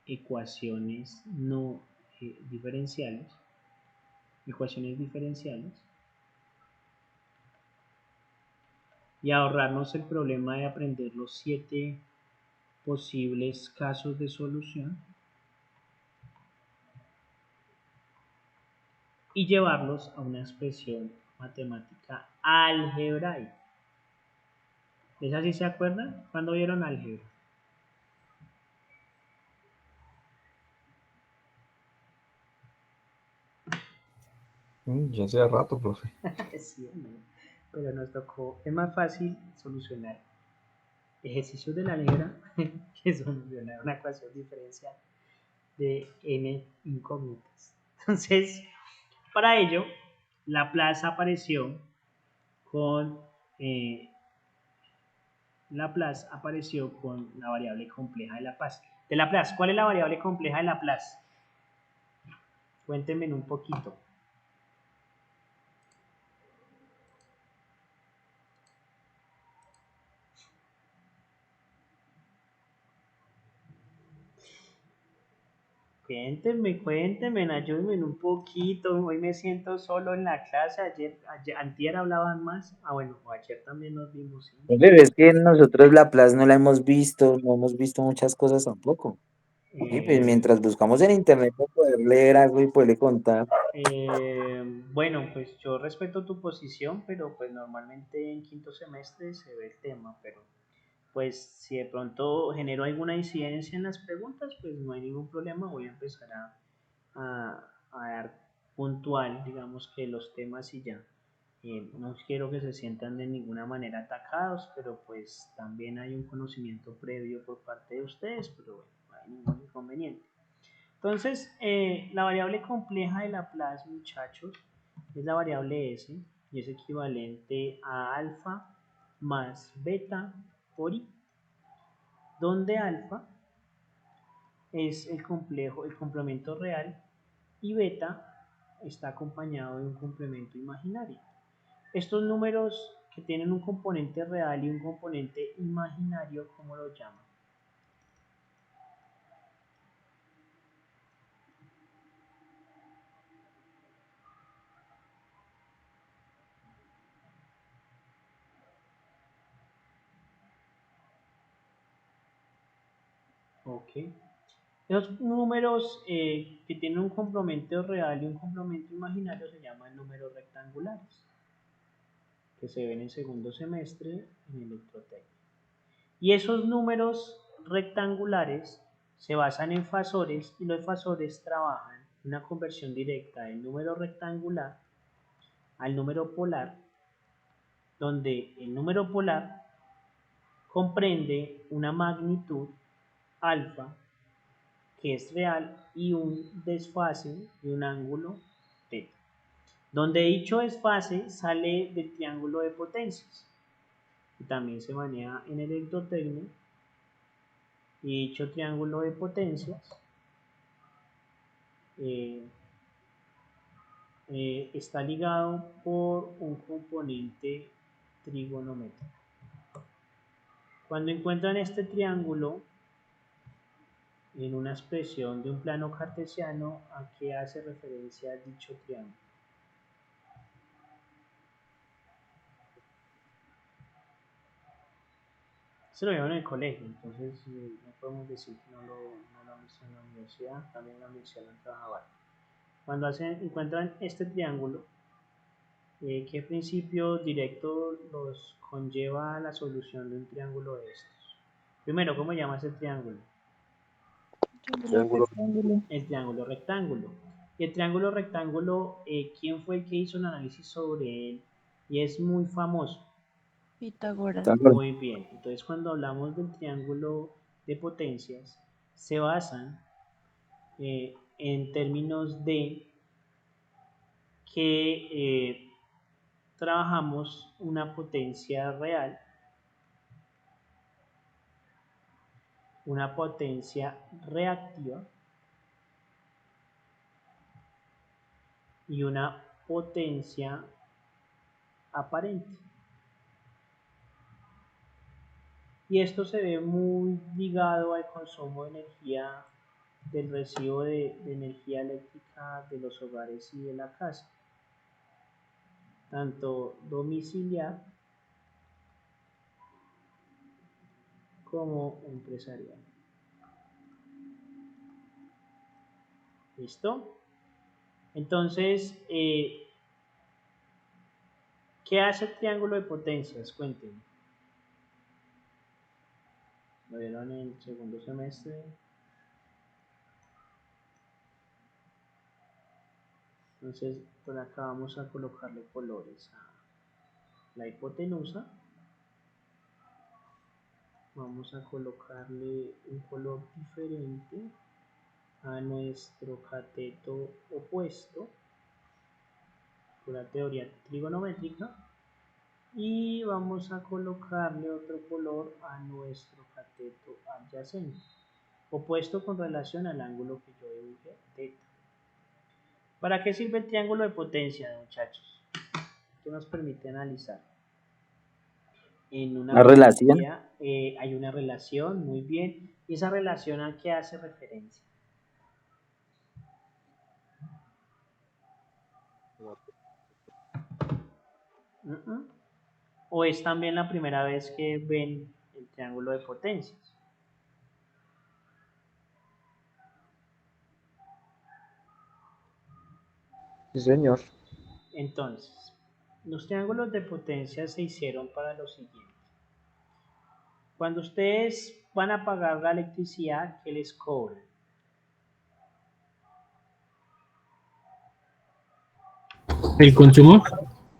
ecuaciones no diferenciales, y ahorrarnos el problema de aprender los 7 posibles casos de solución y llevarlos a una expresión matemática algebraica. ¿Es así? ¿Se acuerdan? ¿Cuándo vieron álgebra? Ya hace rato, profe. Sí, ¿no? Pero nos tocó, es más fácil solucionar ejercicios de la álgebra que solucionar una ecuación diferencial de n incógnitas. Entonces, para ello, Laplace apareció con la variable compleja de Laplace. ¿Cuál es la variable compleja de Laplace? Cuéntenme un poquito. Cuéntenme, ayúdenme un poquito. Hoy me siento solo en la clase. Antier hablaban más. Ah, bueno, o ayer también nos vimos, ¿sí? Profe, es que nosotros la Plaza no la hemos visto, no hemos visto muchas cosas tampoco. Y pues Eh, mientras buscamos en internet para poder leer algo y poderle contar. bueno, pues yo respeto tu posición, pero pues normalmente en quinto semestre se ve el tema, pero pues si de pronto genero alguna incidencia en las preguntas, pues no hay ningún problema, voy a empezar a dar puntual, digamos que los temas y ya. No quiero que se sientan de ninguna manera atacados, pero pues también hay un conocimiento previo por parte de ustedes, pero bueno, no hay ningún inconveniente. Entonces, la variable compleja de Laplace, muchachos, es la variable S y es equivalente a alfa más beta por i, donde alfa es el complemento real y beta está acompañado de un complemento imaginario. Estos números que tienen un componente real y un componente imaginario, ¿cómo lo llaman? Ok. Los números que tienen un complemento real y un complemento imaginario se llaman números rectangulares, que se ven en segundo semestre en electrotécnica. Y esos números rectangulares se basan en fasores y los fasores trabajan una conversión directa del número rectangular al número polar, donde el número polar comprende una magnitud alfa que es real y un desfase de un ángulo θ, donde dicho desfase sale del triángulo de potencias y también se maneja en el electrotecnia, y dicho triángulo de potencias eh, está ligado por un componente trigonométrico. Cuando encuentran este triángulo en una expresión de un plano cartesiano, ¿a qué hace referencia dicho triángulo? Se lo vieron en el colegio, entonces no podemos decir que no lo han visto en la universidad, también en la universidad lo han trabajado. Cuando encuentran este triángulo, ¿qué principio directo los conlleva a la solución de un triángulo de estos? Primero, ¿cómo llamas el triángulo? Triángulo. El triángulo rectángulo. Y el triángulo rectángulo, ¿quién fue el que hizo un análisis sobre él? Y es muy famoso. Pitágoras. Muy bien. Entonces, cuando hablamos del triángulo de potencias, se basan en términos de que trabajamos una potencia real, una potencia reactiva y una potencia aparente. Y esto se ve muy ligado al consumo de energía del recibo de energía eléctrica de los hogares y de la casa, tanto domiciliar como empresarial. ¿Listo? Entonces, ¿qué hace el triángulo de potencias? Cuéntenme. ¿Lo vieron en el segundo semestre? Entonces, por acá vamos a colocarle colores a la hipotenusa. Vamos a colocarle un color diferente a nuestro cateto opuesto por la teoría trigonométrica, y vamos a colocarle otro color a nuestro cateto adyacente, opuesto con relación al ángulo que yo dibujé, θ. ¿Para qué sirve el triángulo de potencia, muchachos? ¿Qué nos permite analizar? En una ¿La relación? geometría hay una relación, muy bien. ¿Y esa relación a qué hace referencia? Mm. ¿O es también la primera vez que ven el triángulo de potencias? Sí, señor. Entonces, los triángulos de potencia se hicieron para lo siguiente. Cuando ustedes van a pagar la electricidad, ¿qué les cobran? El consumo,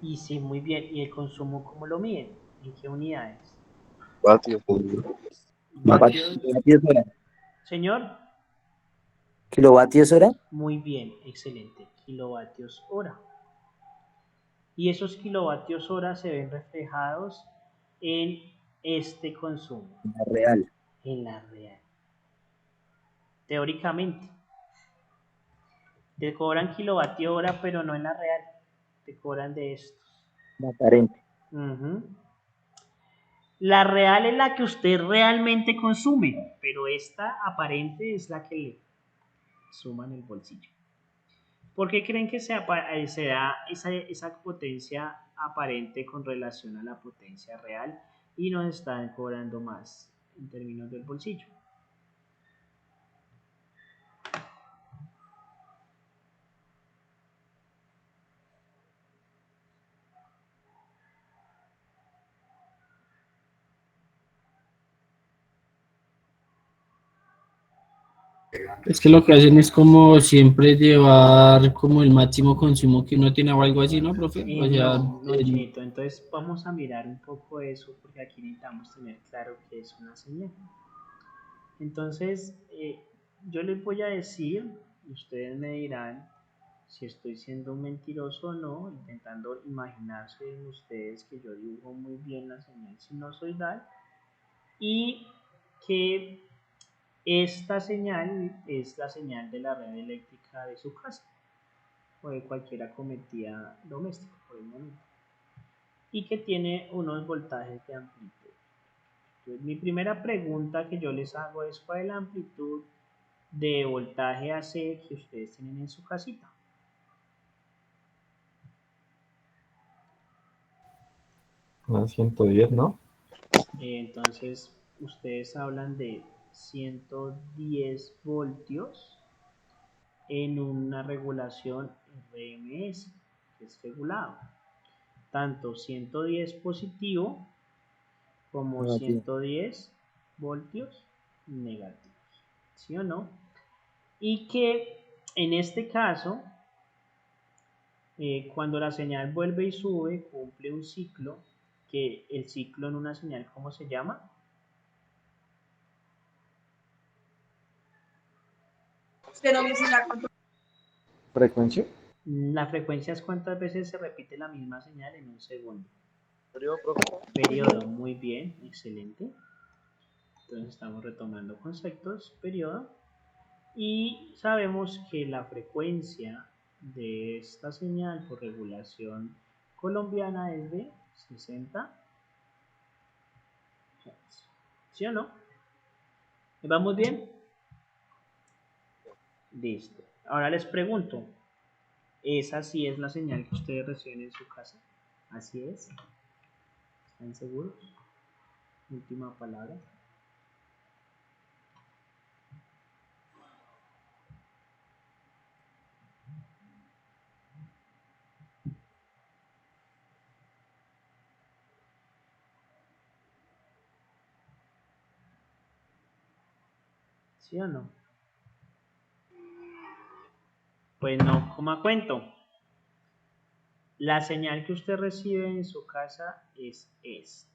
Y sí, muy bien. ¿Y el consumo cómo lo miden? ¿En qué unidades? Vatios. ¿Vatios? ¿Kilovatios hora? Señor, ¿Kilovatios hora? muy bien, excelente. Kilovatios hora. Y esos kilovatios hora se ven reflejados en este consumo, La real. en la real. Teóricamente, te cobran kilovatio hora, pero no en la real, te cobran de estos. La aparente. Ujú. La real es la que usted realmente consume, pero esta aparente es la que le suma en el bolsillo. ¿Por qué creen que se da esa potencia aparente con relación a la potencia real y nos están cobrando más en términos del bolsillo? es que lo que hacen es como siempre llevar como el máximo consumo que uno tiene o algo así, ¿no, profe? O sea, No, Chinito, entonces vamos a mirar un poco eso porque aquí necesitamos tener claro qué es una señal. Entonces, yo les voy a decir, y ustedes me dirán si estoy siendo un mentiroso o no, intentando imaginarse en ustedes que yo dibujo muy bien la señal sinusoidal y que esta señal es la señal de la red eléctrica de su casa o de cualquier acometida doméstica por el momento y que tiene unos voltajes de amplitud. Entonces, mi primera pregunta que yo les hago es ¿cuál es la amplitud de voltaje AC que ustedes tienen en su casita? A 110, ¿no? Entonces, ustedes hablan de 110 voltios en una regulación RMS, que es regulado. Tanto 110 positivo como Negativo. 110 voltios negativos. ¿Sí o no? Y que en este caso, cuando la señal vuelve y sube, cumple un ciclo, que el ciclo en una señal, ¿cómo se llama? ¿Frecuencia? La frecuencia es cuántas veces se repite la misma señal en un segundo. Periodo, profe. Periodo, muy bien, excelente. Entonces estamos retomando conceptos, periodo. Y sabemos que la frecuencia de esta señal por regulación colombiana es de 60 Hz. ¿Sí o no? ¿Vamos bien? Listo. Ahora les pregunto, ¿esa sí es la señal que ustedes reciben en su casa? ¿Así es? ¿Están seguros? Última palabra. ¿Sí o no? Pues no, como a cuento. La señal que usted recibe en su casa es esta.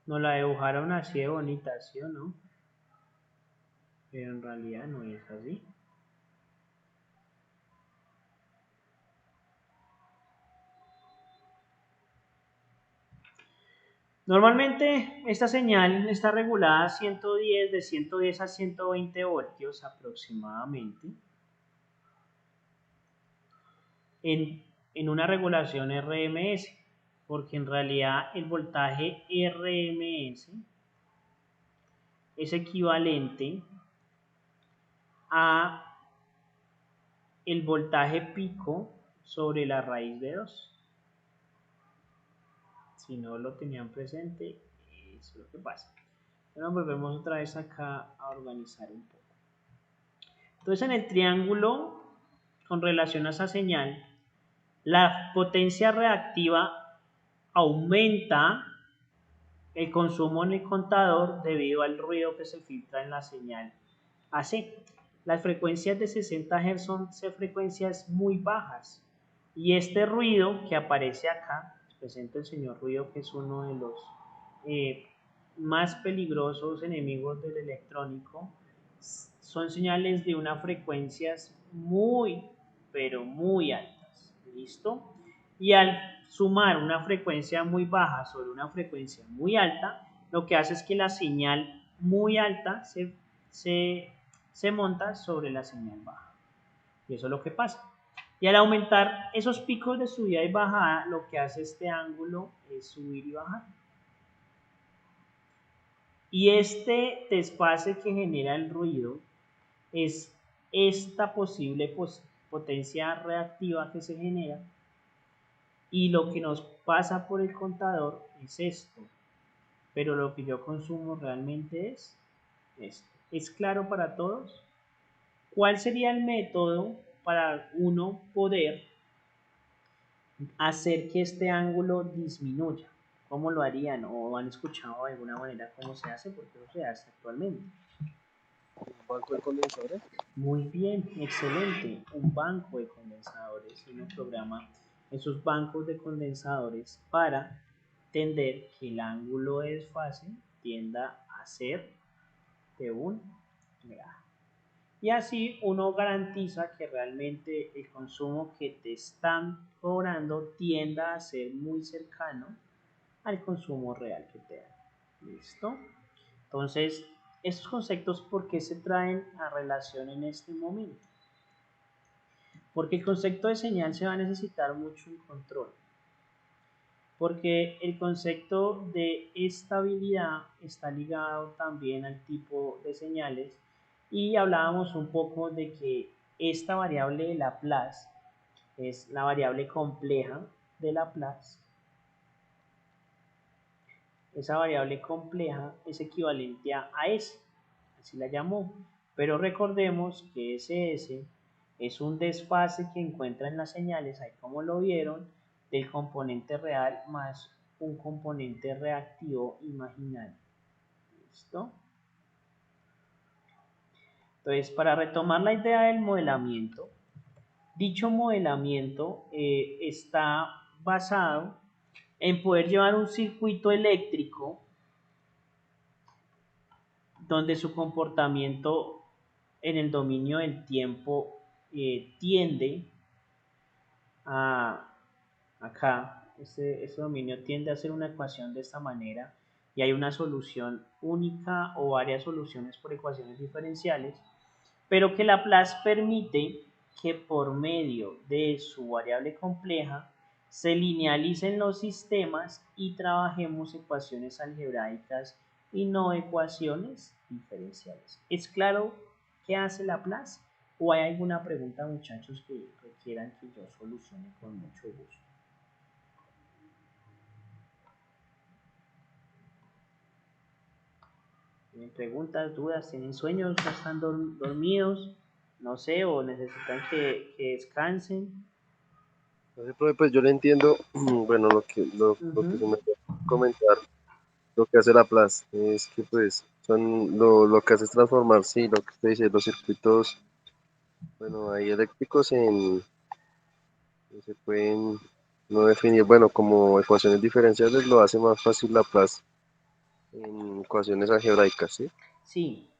Nos la dibujaron así de bonita, ¿sí o no? Pero en realidad no es así. Normalmente esta señal está regulada a 110, de 110 a 120 voltios aproximadamente en una regulación RMS, porque en realidad el voltaje RMS es equivalente a el voltaje pico sobre la raíz de 2. Si no lo tenían presente, eso es lo que pasa. Ahora volvemos otra vez acá a organizar un poco. Entonces en el triángulo, con relación a esa señal, la potencia reactiva aumenta el consumo en el contador debido al ruido que se filtra en la señal AC. Las frecuencias de 60 Hz son frecuencias muy bajas y este ruido que aparece acá, les presento el señor ruido, que es uno de los más peligrosos enemigos del electrónico, son señales de unas frecuencias muy, pero muy altas. ¿Listo? Y al sumar una frecuencia muy baja sobre una frecuencia muy alta, lo que hace es que la señal muy alta se monta sobre la señal baja. Y eso es lo que pasa. Y al aumentar esos picos de subida y bajada, lo que hace este ángulo es subir y bajar. Y este desfase que genera el ruido es esta posible potencia reactiva que se genera, y lo que nos pasa por el contador es esto, pero lo que yo consumo realmente es esto. ¿Es claro para todos? ¿Cuál sería el método para uno poder hacer que este ángulo disminuya? ¿Cómo lo harían? ¿O han escuchado de alguna manera cómo se hace? Porque no se hace actualmente. ¿Un banco de condensadores? Muy bien, excelente. Un banco de condensadores. Uno programa esos bancos de condensadores para entender que el ángulo de desfase tienda a ser de 1 grado. Y así uno garantiza que realmente el consumo que te están cobrando tienda a ser muy cercano al consumo real que te dan. ¿Listo? Entonces, estos conceptos, ¿por qué se traen a relación en este momento? Porque el concepto de señal se va a necesitar mucho en control. Porque el concepto de estabilidad está ligado también al tipo de señales, y hablábamos un poco de que esta variable de Laplace es la variable compleja de Laplace. Esa variable compleja es equivalente a S, así la llamó. Pero recordemos que ese S es un desfase que encuentra en las señales, ahí como lo vieron, del componente real más un componente reactivo imaginario. ¿Listo? Entonces, para retomar la idea del modelamiento, dicho modelamiento está basado en poder llevar un circuito eléctrico donde su comportamiento en el dominio del tiempo tiende a acá, ese dominio tiende a ser una ecuación de esta manera, y hay una solución única o varias soluciones por ecuaciones diferenciales, pero que Laplace permite que por medio de su variable compleja se linealicen los sistemas y trabajemos ecuaciones algebraicas y no ecuaciones diferenciales. ¿Es claro qué hace Laplace? ¿O hay alguna pregunta, muchachos, que requieran que yo solucione con mucho gusto? ¿Tienen preguntas, dudas? ¿Tienen sueños? ¿No están dormidos? No sé, o necesitan que descansen. No sé, profe, pues yo le entiendo, bueno, lo que se me puede comentar, lo que hace Laplace es que pues lo que hace es transformar, sí, lo que usted dice, los circuitos, bueno, hay eléctricos que se pueden no definir, bueno, como ecuaciones diferenciales, lo hace más fácil Laplace en ecuaciones algebraicas, ¿sí?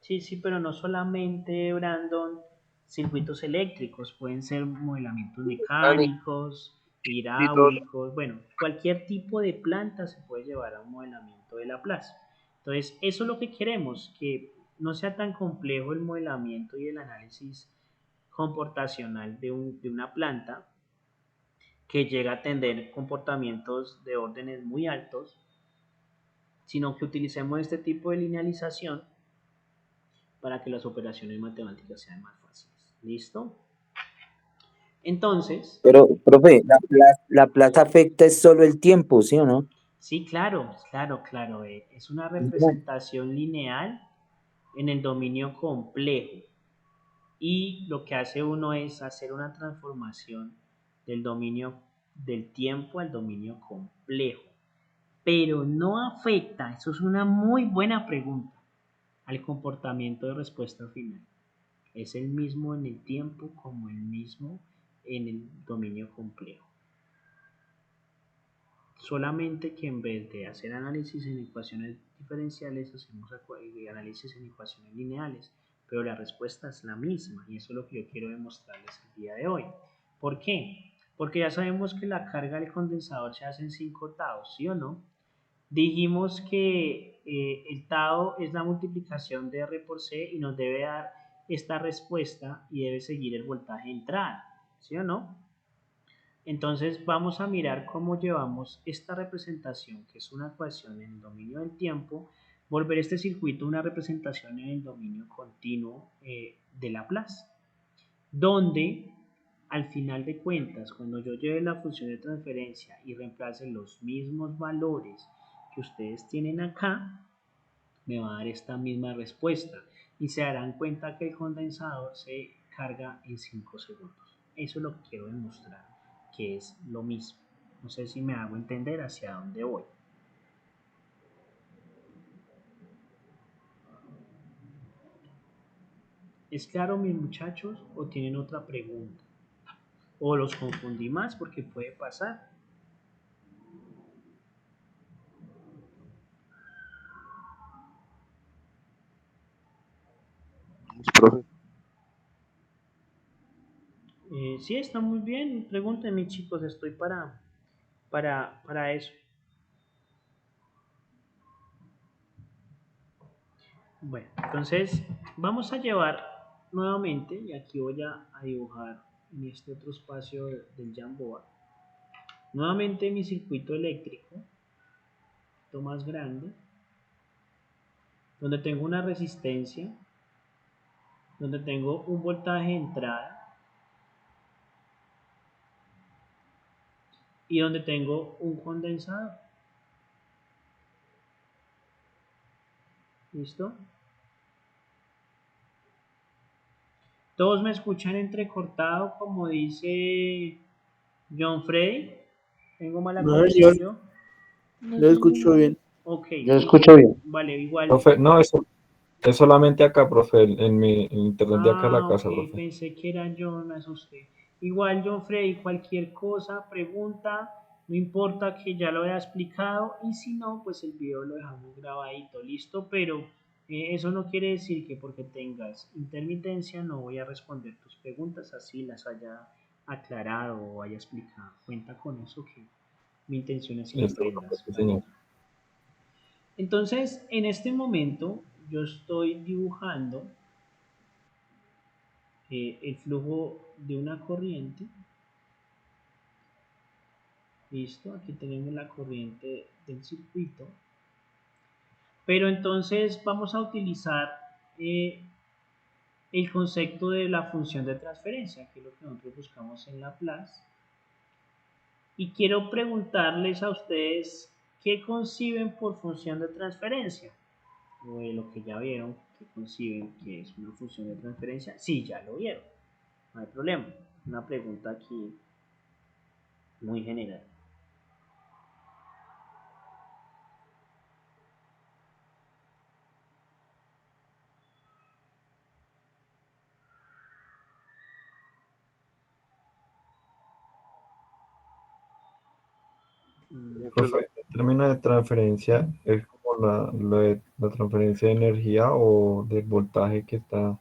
Sí, pero no solamente, Brandon, circuitos eléctricos, pueden ser modelamientos mecánicos, Y todo, hidráulicos, bueno, cualquier tipo de planta se puede llevar a un modelamiento de Laplace. Entonces, eso es lo que queremos, que no sea tan complejo el modelamiento y el análisis comportacional de una planta, que llega a tener comportamientos de órdenes muy altos, sino que utilicemos este tipo de linealización para que las operaciones matemáticas sean más fáciles. ¿Listo? Entonces, Pero, profe, la plaza afecta es solo el tiempo, ¿sí o no? sí, claro, claro, claro. Es una No. representación lineal en el dominio complejo. Y lo que hace uno es hacer una transformación del dominio del tiempo al dominio complejo. Pero no afecta, eso es una muy buena pregunta, al comportamiento de respuesta final. Es el mismo en el tiempo como el mismo en el dominio complejo. Solamente que en vez de hacer análisis en ecuaciones diferenciales, hacemos análisis en ecuaciones lineales, pero la respuesta es la misma y eso es lo que yo quiero demostrarles el día de hoy. ¿Por qué? Porque ya sabemos que la carga del condensador se hace en 5 taos, ¿sí o no? Dijimos que el tau es la multiplicación de R por C y nos debe dar esta respuesta y debe seguir el voltaje de entrada, ¿sí o no? Entonces vamos a mirar cómo llevamos esta representación, que es una ecuación en el dominio del tiempo, volver este circuito una representación en el dominio continuo de Laplace, donde al final de cuentas, cuando yo lleve la función de transferencia y reemplace los mismos valores que ustedes tienen acá, me va a dar esta misma respuesta y se darán cuenta que el condensador se carga en 5 segundos. Eso es lo que quiero demostrar, que es lo mismo. No sé si me hago entender hacia dónde voy. ¿Es claro, mis muchachos, o tienen otra pregunta? ¿O los confundí más? Porque puede pasar. Profe. Sí, está muy bien. Pregúntenme, chicos, estoy para eso. Bueno, entonces vamos a llevar nuevamente, y aquí voy a dibujar en este otro espacio del Jamboard, nuevamente mi circuito eléctrico, esto más grande, donde tengo una resistencia, donde tengo un voltaje de entrada y donde tengo un condensador. ¿Listo? Todos me escuchan entrecortado, como dice John Freddy. ¿Tengo mala No, conexión señor, yo? No, yo escucho señor. bien. Ok, Yo escucho bien. vale, igual. Profe, no, eso es solamente acá, profe, en mi en internet de acá a la Ah, ok, casa, profe. pensé que era yo, me asusté. Igual, John Freddy, cualquier cosa, pregunta, no importa que ya lo haya explicado, y si no, pues el video lo dejamos grabadito, listo, pero eso no quiere decir que porque tengas intermitencia no voy a responder tus preguntas así las haya aclarado o haya explicado. Cuenta con eso que mi intención es que Listo, profe, aprendas, sí, ¿vale? señor. Entonces, en este momento yo estoy dibujando el flujo de una corriente. Listo, aquí tenemos la corriente del circuito. Pero entonces vamos a utilizar eh, el concepto de la función de transferencia, que es lo que nosotros buscamos en Laplace. Y quiero preguntarles a ustedes qué conciben por función de transferencia. O de lo que ya vieron, qué conciben que es una función de transferencia. Sí, ya lo vieron, no hay problema. Una pregunta aquí muy general. Profe, el término de transferencia es como la transferencia de energía o del voltaje que está,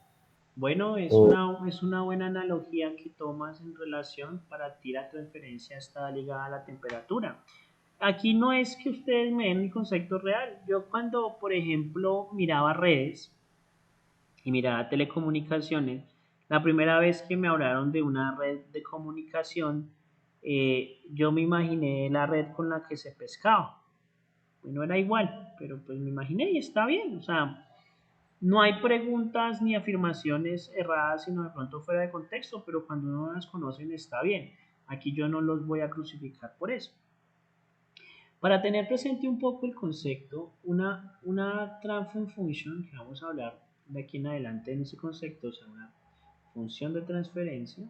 Bueno, o es una buena analogía que tomas en relación. Para ti la transferencia está ligada a la temperatura. Aquí no es que ustedes me den el concepto real. Yo cuando, por ejemplo, miraba redes y miraba telecomunicaciones, la primera vez que me hablaron de una red de comunicación, yo me imaginé la red con la que se pescaba. Bueno, era igual, pero pues me imaginé y está bien. O sea, No hay preguntas ni afirmaciones erradas, sino de pronto fuera de contexto, pero cuando no las conocen está bien. Aquí yo no los voy a crucificar por eso. Para tener presente un poco el concepto, una transfer function, que vamos a hablar de aquí en adelante en ese concepto, o sea, una función de transferencia,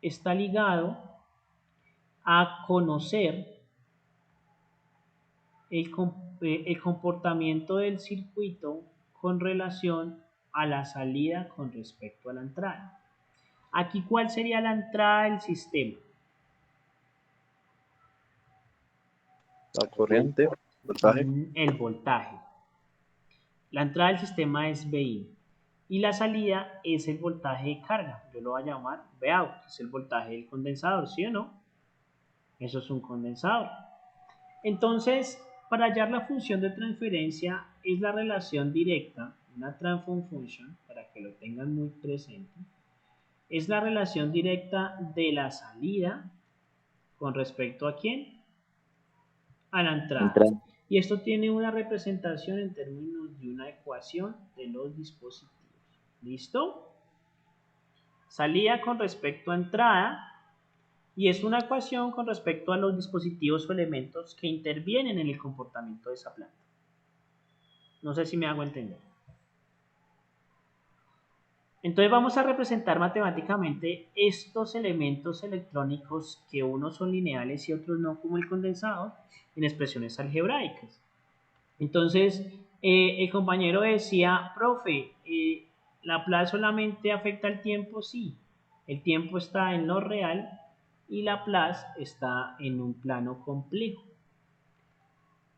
está ligado a conocer el comportamiento del circuito con relación a la salida con respecto a la entrada. Aquí, ¿cuál sería la entrada del sistema? La corriente, voltaje. El voltaje. La entrada del sistema es VI y la salida es el voltaje de carga. Yo lo voy a llamar Vout, que es el voltaje del condensador, ¿sí o no? Eso es un condensador. Entonces, para hallar la función de transferencia es la relación directa, una transfer function, para que lo tengan muy presente, es la relación directa de la salida con respecto a ¿quién? A la entrada. Y esto tiene una representación en términos de una ecuación de los dispositivos. ¿Listo? Salida con respecto a entrada y es una ecuación con respecto a los dispositivos o elementos que intervienen en el comportamiento de esa planta. No sé si me hago entender. Entonces vamos a representar matemáticamente estos elementos electrónicos que unos son lineales y otros no, como el condensador, en expresiones algebraicas. Entonces, el compañero decía, profe, ¿Laplace solamente afecta el tiempo? Sí, el tiempo está en lo real y Laplace está en un plano complejo.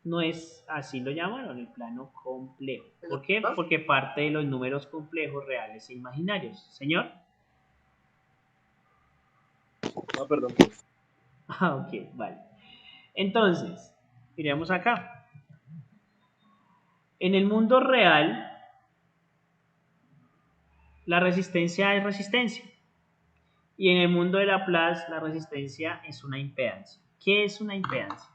No es, así lo llamaron, el plano complejo. ¿Por qué? Porque parte de los números complejos, reales e imaginarios. ¿Señor? Ah, perdón. Ah, ok, vale. Entonces, miremos acá. En el mundo real, la resistencia es resistencia. Y en el mundo de Laplace, la resistencia es una impedancia. ¿Qué es una impedancia?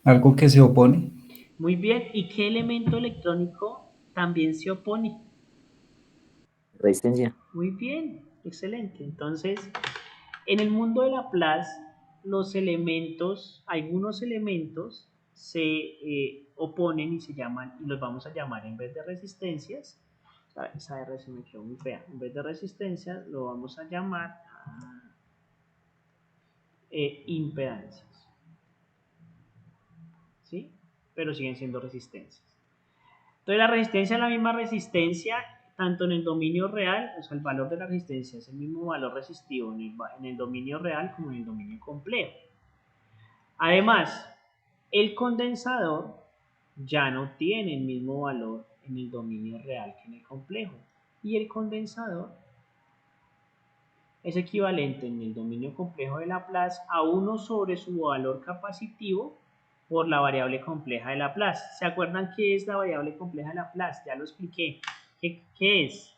Algo que se opone. Muy bien. ¿Y qué elemento electrónico también se opone? Resistencia. Muy bien, excelente. Entonces, en el mundo de Laplace, los elementos, algunos elementos se oponen y se llaman, y los vamos a llamar en vez de resistencias, esa R se me quedó muy fea, en vez de resistencias lo vamos a llamar impedancias, ¿sí? Pero siguen siendo resistencias. Entonces la resistencia es la misma resistencia tanto en el dominio real, o sea, el valor de la resistencia es el mismo valor resistivo en el dominio real como en el dominio complejo. Además, el condensador ya no tiene el mismo valor en el dominio real que en el complejo. Y el condensador es equivalente en el dominio complejo de Laplace a 1 sobre su valor capacitivo por la variable compleja de Laplace. ¿Se acuerdan qué es la variable compleja de Laplace? Ya lo expliqué. ¿Qué es?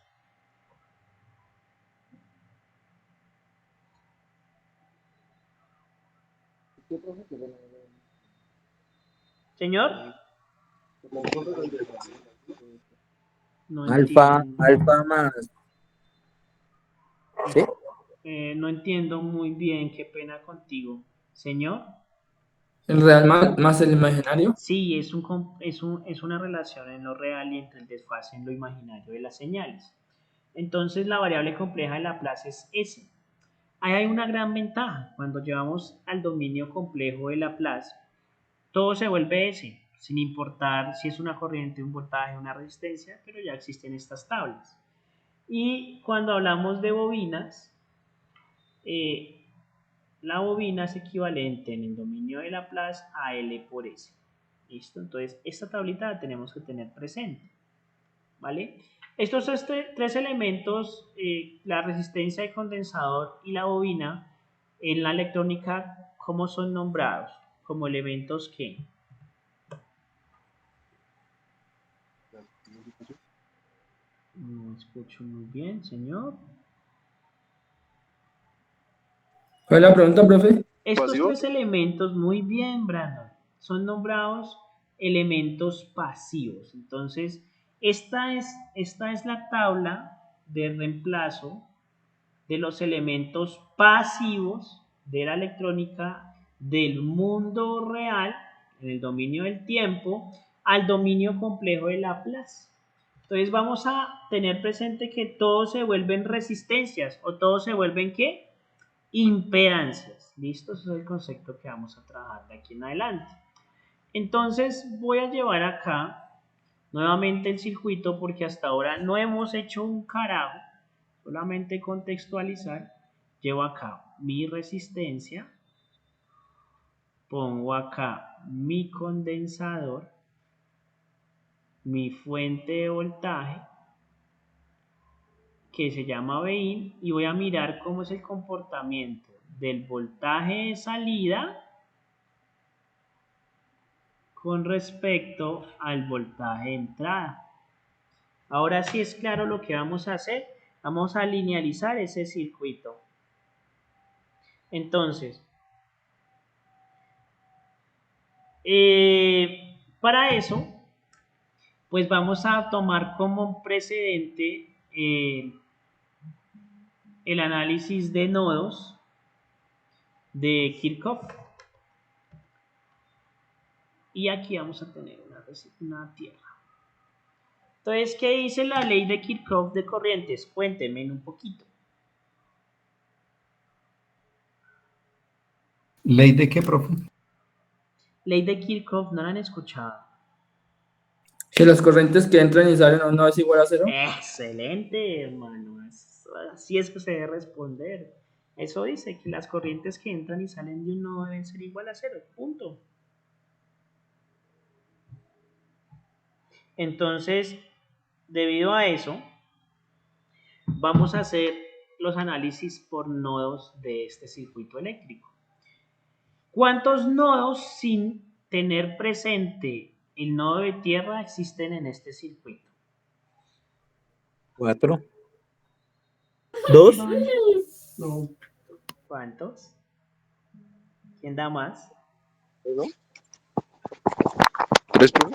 Señor, no Alfa entiendo. más. ¿Sí? No entiendo muy bien, qué pena contigo. Señor. ¿El real más el imaginario? Sí, es una relación en lo real y entre el desfase en lo imaginario de las señales. Entonces la variable compleja de Laplace es S. Ahí hay una gran ventaja. Cuando llevamos al dominio complejo de Laplace, todo se vuelve S, sin importar si es una corriente, un voltaje, una resistencia, pero ya existen estas tablas. Y cuando hablamos de bobinas, la bobina es equivalente en el dominio de Laplace a L por S. ¿Listo? Entonces, esta tablita la tenemos que tener presente. ¿Vale? Estos tres elementos, la resistencia de condensador y la bobina, en la electrónica, ¿cómo son nombrados? Como elementos que No escucho muy bien, señor. ¿Cuál es la pregunta, profe? Estos ¿Pasivo? tres elementos, muy bien, Brandon, son nombrados elementos pasivos. Entonces, esta es la tabla de reemplazo de los elementos pasivos de la electrónica del mundo real, en el dominio del tiempo, al dominio complejo de Laplace. Entonces vamos a tener presente que todos se vuelven resistencias o todos se vuelven ¿qué? Impedancias. ¿Listo? Ese es el concepto que vamos a trabajar de aquí en adelante. Entonces voy a llevar acá nuevamente el circuito porque hasta ahora no hemos hecho un carajo, solamente contextualizar. Llevo acá mi resistencia, pongo acá mi condensador, mi fuente de voltaje que se llama Vin y voy a mirar cómo es el comportamiento del voltaje de salida con respecto al voltaje de entrada. Ahora sí es claro lo que vamos a hacer. Vamos a linealizar ese circuito. Entonces, para eso, pues vamos a tomar como precedente el análisis de nodos de Kirchhoff. Y aquí vamos a tener una tierra. Entonces, ¿qué dice la ley de Kirchhoff de corrientes? Cuéntenme un poquito. ¿Ley de qué, profe? Ley de Kirchhoff, ¿no la han escuchado? Que las corrientes que entran y salen a un nodo es igual a cero. Excelente, hermano. Así es que se debe responder. Eso dice que las corrientes que entran y salen de un nodo deben ser igual a cero. Punto. Entonces, debido a eso, vamos a hacer los análisis por nodos de este circuito eléctrico. ¿Cuántos nodos sin tener presente el nodo de tierra existen en este circuito? 4. 2. ¿Cuántos? ¿Quién da más? ¿No? ¿Tres, profe?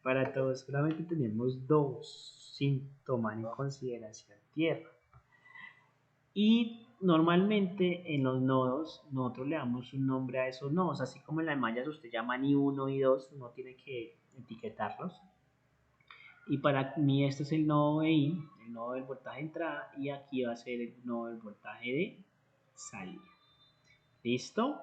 Para todos, solamente tenemos 2 sin tomar en consideración tierra. Y normalmente en los nodos nosotros le damos un nombre a esos nodos, así como en las mallas usted llama ni 1 y 2, no tiene que etiquetarlos. Y para mí este es el nodo de in, el nodo del voltaje de entrada, y aquí va a ser el nodo del voltaje de salida. ¿Listo?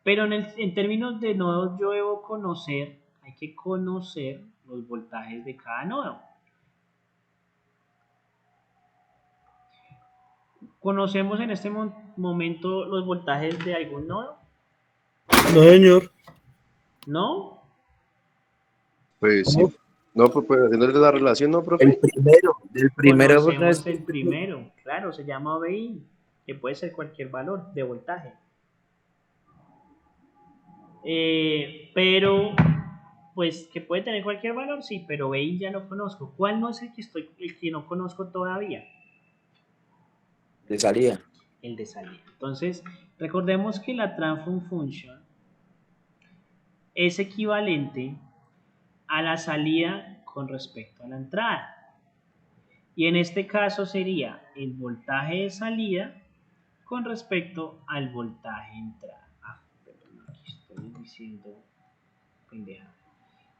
Pero en términos de nodos yo debo conocer, hay que conocer los voltajes de cada nodo. ¿Conocemos en este momento los voltajes de algún nodo? No, señor. ¿No? Pues sí. No, pues haciendo la relación, ¿no, profe? El primero no es... Conocemos el primero, claro, se llama VI, que puede ser cualquier valor de voltaje. Pero, pues, que puede tener cualquier valor, sí, pero VI ya lo conozco. ¿Cuál no es el que no conozco todavía? de salida. El de salida. Entonces, recordemos que la transfer function es equivalente a la salida con respecto a la entrada. Y en este caso sería el voltaje de salida con respecto al voltaje de entrada. Perdón, aquí estoy diciendo pendeja.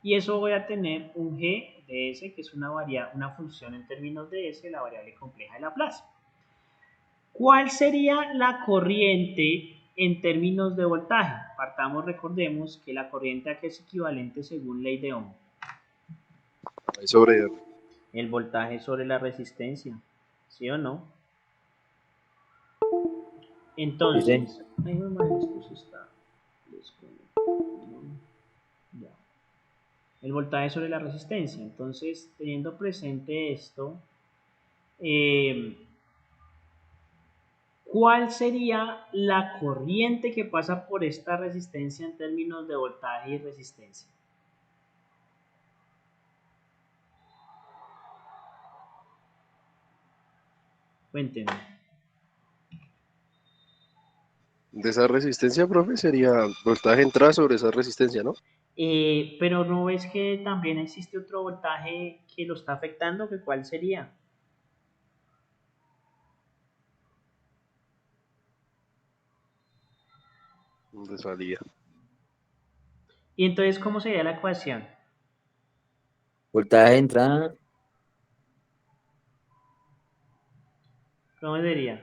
Y eso voy a tener un g de s, que es una función en términos de s, la variable compleja de Laplace. ¿Cuál sería la corriente en términos de voltaje? Partamos, recordemos que la corriente aquí es equivalente según ley de Ohm. Sobre El voltaje sobre la resistencia, ¿sí o no? Entonces, ay, mamá, esto se está desconectando. Ya. El voltaje sobre la resistencia. Entonces, teniendo presente esto, ¿cuál sería la corriente que pasa por esta resistencia en términos de voltaje y resistencia? Cuéntenme. De esa resistencia, profe, sería voltaje entrada sobre esa resistencia, ¿no? Pero ¿no ves que también existe otro voltaje que lo está afectando? ¿Que cuál sería? De salida. Y entonces, ¿cómo sería la ecuación? Voltaje de entrada, ¿Cómo sería?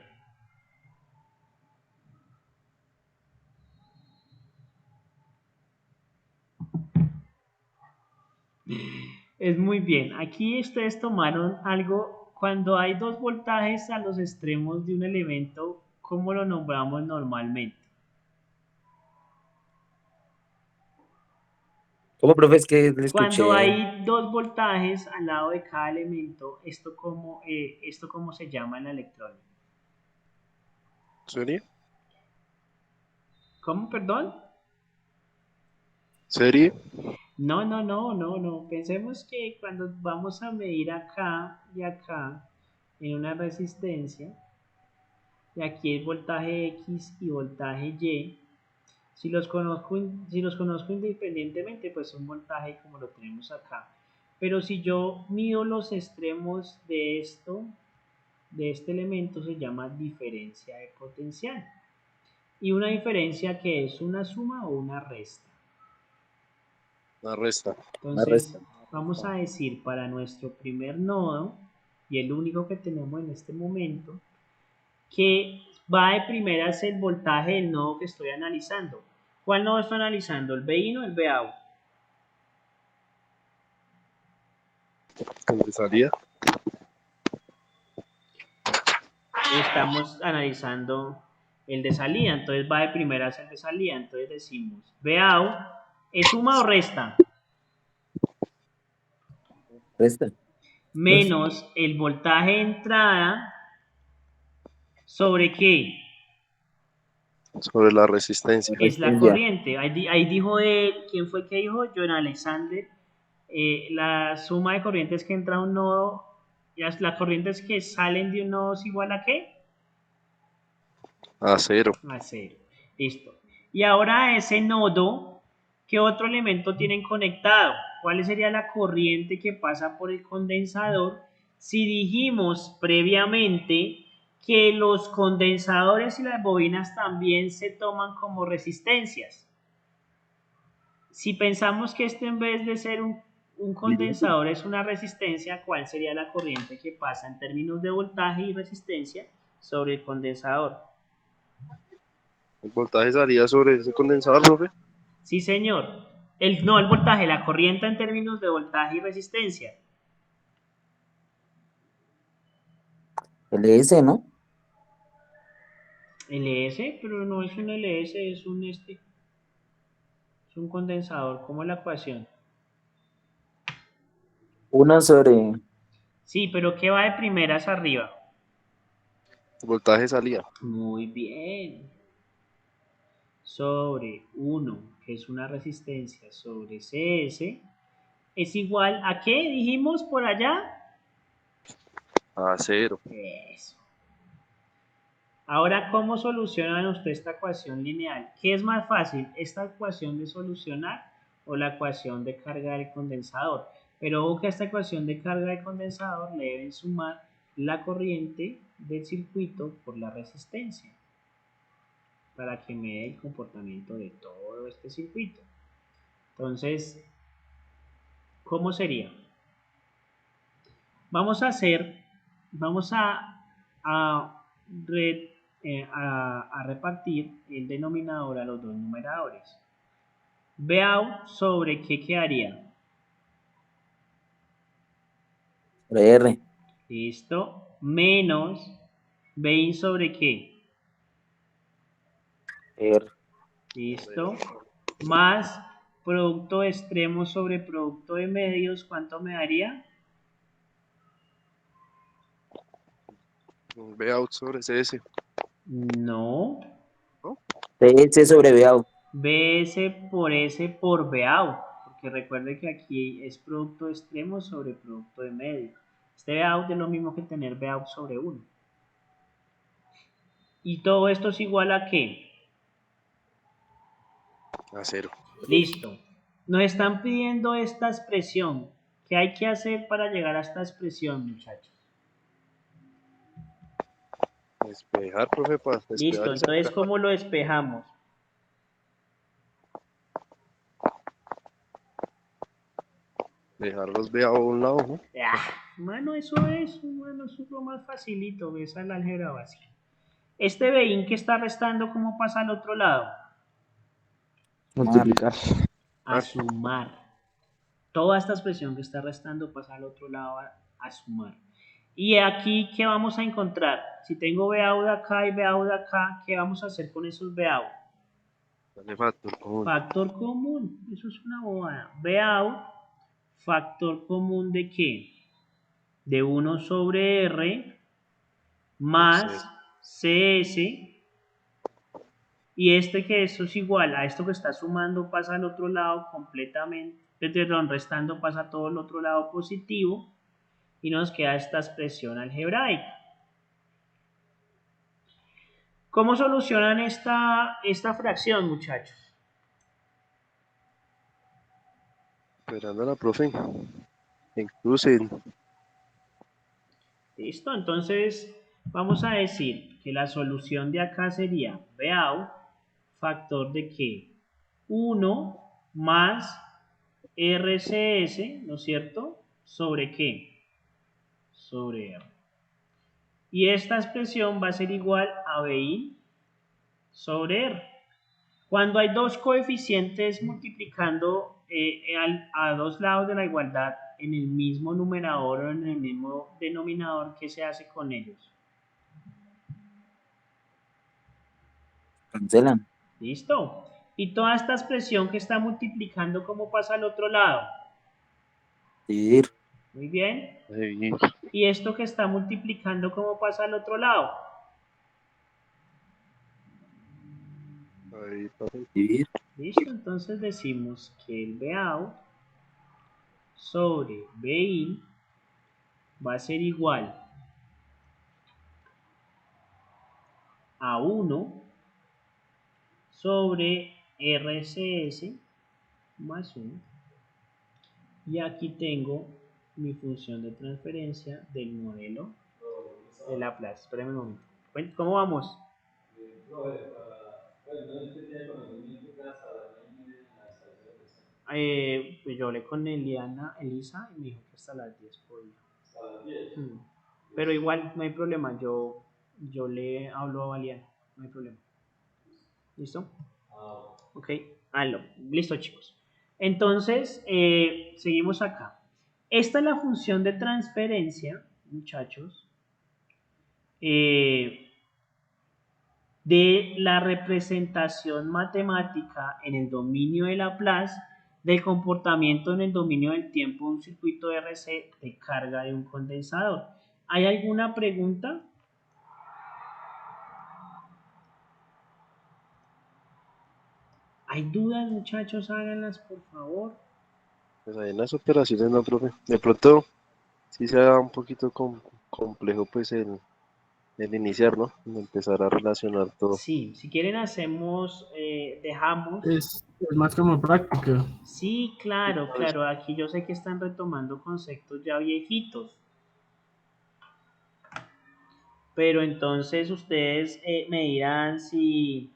Es muy bien. Aquí ustedes tomaron algo, cuando hay dos voltajes a los extremos de un elemento, ¿cómo lo nombramos normalmente? ¿cómo, profe? Es que le Cuando escuché. hay dos voltajes al lado de cada elemento, ¿esto cómo se llama en la electrónica? ¿Serie? ¿Cómo, perdón? ¿Serie? No, no, no, no, no. Pensemos que cuando vamos a medir acá y acá en una resistencia, y aquí es voltaje X y voltaje Y, si los conozco independientemente, pues son voltaje como lo tenemos acá. Pero si yo mido los extremos de este elemento, se llama diferencia de potencial. Y una diferencia que es una suma o una resta. La resta. Una Entonces, resta. vamos a decir para nuestro primer nodo, y el único que tenemos en este momento, que va de primeras el voltaje del nodo que estoy analizando. ¿Cuál nodo estoy analizando? ¿El BIN o el BAU? De salida. Estamos analizando el de salida, entonces va de primeras el de salida. Entonces decimos, BAU, ¿es suma o resta? Resta. Menos el voltaje de entrada, ¿sobre qué? Sobre la resistencia. Es la Resistencia. corriente. Ahí dijo él, ¿quién fue que dijo? John Alexander. La suma de corrientes que entra a un nodo, las corrientes que salen de un nodo es igual a ¿qué? A cero. A cero. Listo. Y ahora ese nodo, ¿qué otro elemento tienen conectado? ¿Cuál sería la corriente que pasa por el condensador? Si dijimos previamente que los condensadores y las bobinas también se toman como resistencias. Si pensamos que este en vez de ser un condensador es una resistencia, ¿cuál sería la corriente que pasa en términos de voltaje y resistencia sobre el condensador? El voltaje salía sobre ese condensador, profe. Sí, señor. No, el voltaje, la corriente en términos de voltaje y resistencia. LS, ¿no? LS, pero no es un LS, es un condensador, como la ecuación. Una sobre. Sí, pero ¿qué va de primeras arriba? El voltaje salía. Muy bien. Sobre 1, que es una resistencia, sobre CS, es igual a ¿qué dijimos por allá? A cero. Eso. Ahora, ¿cómo solucionan ustedes esta ecuación lineal? ¿Qué es más fácil, esta ecuación de solucionar o la ecuación de carga del condensador? Pero ojo que a esta ecuación de carga del condensador le deben sumar la corriente del circuito por la resistencia para que me dé el comportamiento de todo este circuito. Entonces, ¿cómo sería? Vamos a, a repartir el denominador a los dos numeradores. BAU sobre ¿qué quedaría? Sobre R. Listo. Menos BI sobre ¿qué? R. Listo. Más producto de extremos sobre producto de medios, ¿cuánto me daría? V out sobre CS. No. ¿No? TS sobre BAU. BS por S por BAU, porque recuerde que aquí es producto de extremos sobre producto de medio. Este BAU es lo mismo que tener BAU sobre 1. ¿Y todo esto es igual a qué? A 0. Listo. Nos están pidiendo esta expresión. ¿Qué hay que hacer para llegar a esta expresión, muchachos? Despejar, profe, para Listo, despejar y entonces, sacar. ¿cómo lo despejamos? Dejarlos ve a un lado, ¿no? Mano, eso es lo más facilito, esa es la álgebra básica. Este Beín que está restando, ¿cómo pasa al otro lado? Multiplicar. A sumar. Toda esta expresión que está restando pasa al otro lado a sumar. Y aquí, ¿qué vamos a encontrar? Si tengo BAU de acá y BAU de acá, ¿qué vamos a hacer con esos BAU? Dale factor común. Factor común, eso es una bobada. BAU, factor común ¿de qué? De 1 sobre R más CS. Y que esto es igual a esto que está sumando pasa al otro lado completamente, perdón, restando pasa a todo el otro lado positivo y nos queda esta expresión algebraica. ¿Cómo solucionan esta fracción, muchachos? Esperando a la profe. En crucen. Listo, entonces vamos a decir que la solución de acá sería BAU, factor de qué? 1 más RCS, ¿no es cierto? ¿Sobre qué? Sobre R. Y esta expresión va a ser igual a BI sobre R. Cuando hay dos coeficientes multiplicando a dos lados de la igualdad en el mismo numerador o en el mismo denominador, ¿qué se hace con ellos? Cancelan. ¿Listo? Y toda esta expresión que está multiplicando, ¿cómo pasa al otro lado? Dividir. Muy bien. Dividir. Y esto que está multiplicando, ¿cómo pasa al otro lado? Ahí, profe. Dividir. Listo, entonces decimos que el BAU sobre BI va a ser igual a 1 sobre RCS más 1. Y aquí tengo mi función de transferencia del modelo de Laplace. Espérame un momento. ¿Cómo vamos? Pues yo hablé con Elisa y me dijo que hasta las 10 podía. Pero igual, no hay problema. Yo le hablo a Valiana. No hay problema. ¿Listo? Ok, hazlo. Listo, chicos. Entonces, seguimos acá. Esta es la función de transferencia, muchachos, de la representación matemática en el dominio de Laplace del comportamiento en el dominio del tiempo de un circuito RC de carga de un condensador. ¿Hay alguna pregunta? ¿Hay dudas, muchachos? Háganlas, por favor. Pues ahí en las operaciones no, profe. De pronto, sí se da un poquito complejo, pues, el iniciar, ¿no? El empezar a relacionar todo. Sí, si quieren hacemos, dejamos. Es más como práctica. Sí, claro, claro. Aquí yo sé que están retomando conceptos ya viejitos. Pero entonces ustedes me dirán si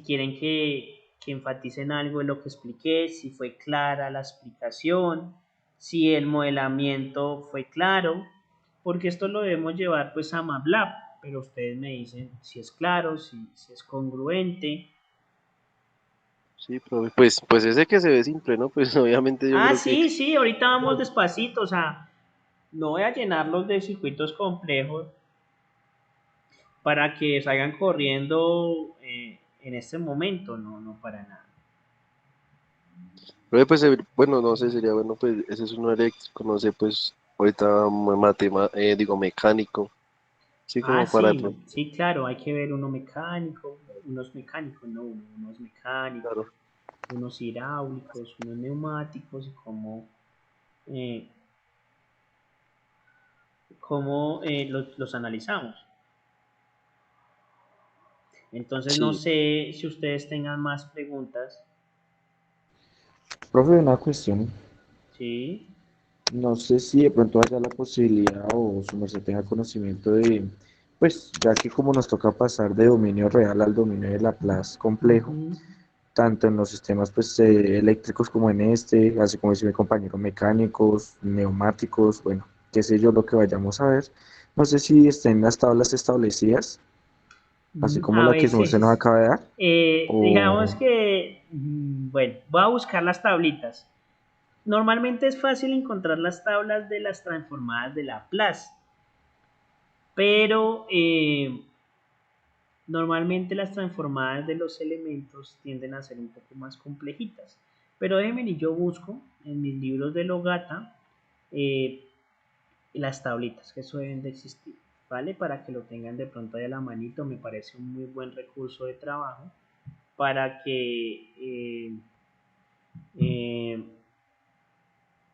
quieren que enfaticen algo de lo que expliqué, si fue clara la explicación, si el modelamiento fue claro, porque esto lo debemos llevar pues a MATLAB, pero ustedes me dicen si es claro, si es congruente. Sí, profe. Pues ese que se ve simple, ¿no? Pues obviamente yo creo que Sí, ahorita vamos despacito, o sea, no voy a llenarlos de circuitos complejos para que salgan corriendo en este momento, no para nada. profe, pues, bueno, no sé, sería bueno, pues, ese es uno eléctrico, no sé, pues, ahorita digo, mecánico. Sí, como para de pronto, Sí, claro, hay que ver unos mecánicos, unos mecánicos, claro. unos hidráulicos, unos neumáticos y cómo los analizamos. Entonces no Sí, sé si ustedes tengan más preguntas. profe, una cuestión. Sí. No sé si de pronto haya la posibilidad o su merced tenga conocimiento de, pues, ya que como nos toca pasar de dominio real al dominio de Laplace complejo, Ujú. tanto en los sistemas pues, eléctricos como en así como dice mi compañero, mecánicos, neumáticos, bueno, qué sé yo, lo que vayamos a ver. No sé si estén las tablas establecidas, así como A la que usted nos veces, acaba de dar, digamos o... que, bueno, voy a buscar las tablitas. Normalmente es fácil encontrar las tablas de las transformadas de Laplace, pero normalmente las transformadas de los elementos tienden a ser un poco más complejitas. Pero déjenme y yo busco en mis libros de Logata eh, las tablitas, que eso deben de existir, ¿vale? Para que lo tengan de pronto ahí a la manito, me parece un muy buen recurso de trabajo para que eh,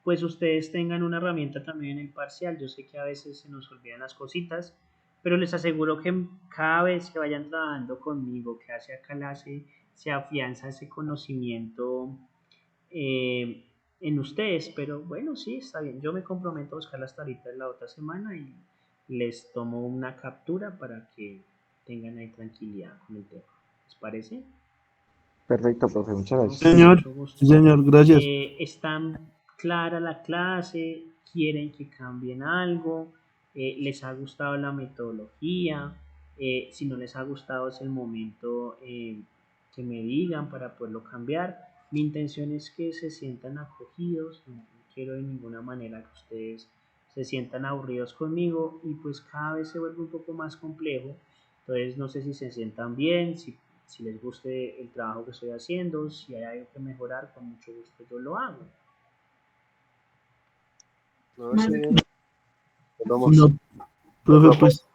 pues ustedes tengan una herramienta también en el parcial. Yo sé que a veces se nos olvidan las cositas, pero les aseguro que cada vez que vayan trabajando conmigo, que hace acá se afianza ese conocimiento eh, en ustedes. Pero bueno, sí, está bien. Yo me comprometo a buscar las tablitas la otra semana y les tomo una captura para que tengan ahí tranquilidad con el tema. ¿Les parece? Perfecto, profe, muchas No, gracias. con Señor, mucho gusto. sí, señor, gracias. ¿Están clara la clase? ¿Quieren que cambien algo? ¿Les ha gustado la metodología? Si no les ha gustado es el momento que me digan para poderlo cambiar. Mi intención es que se sientan acogidos, no quiero de ninguna manera que ustedes se sientan aburridos conmigo y pues cada vez se vuelve un poco más complejo. Entonces no sé si se sientan bien, si les guste el trabajo que estoy haciendo, si hay algo que mejorar, con mucho gusto yo lo hago. No, sí, bien. Vamos. No, profe, pues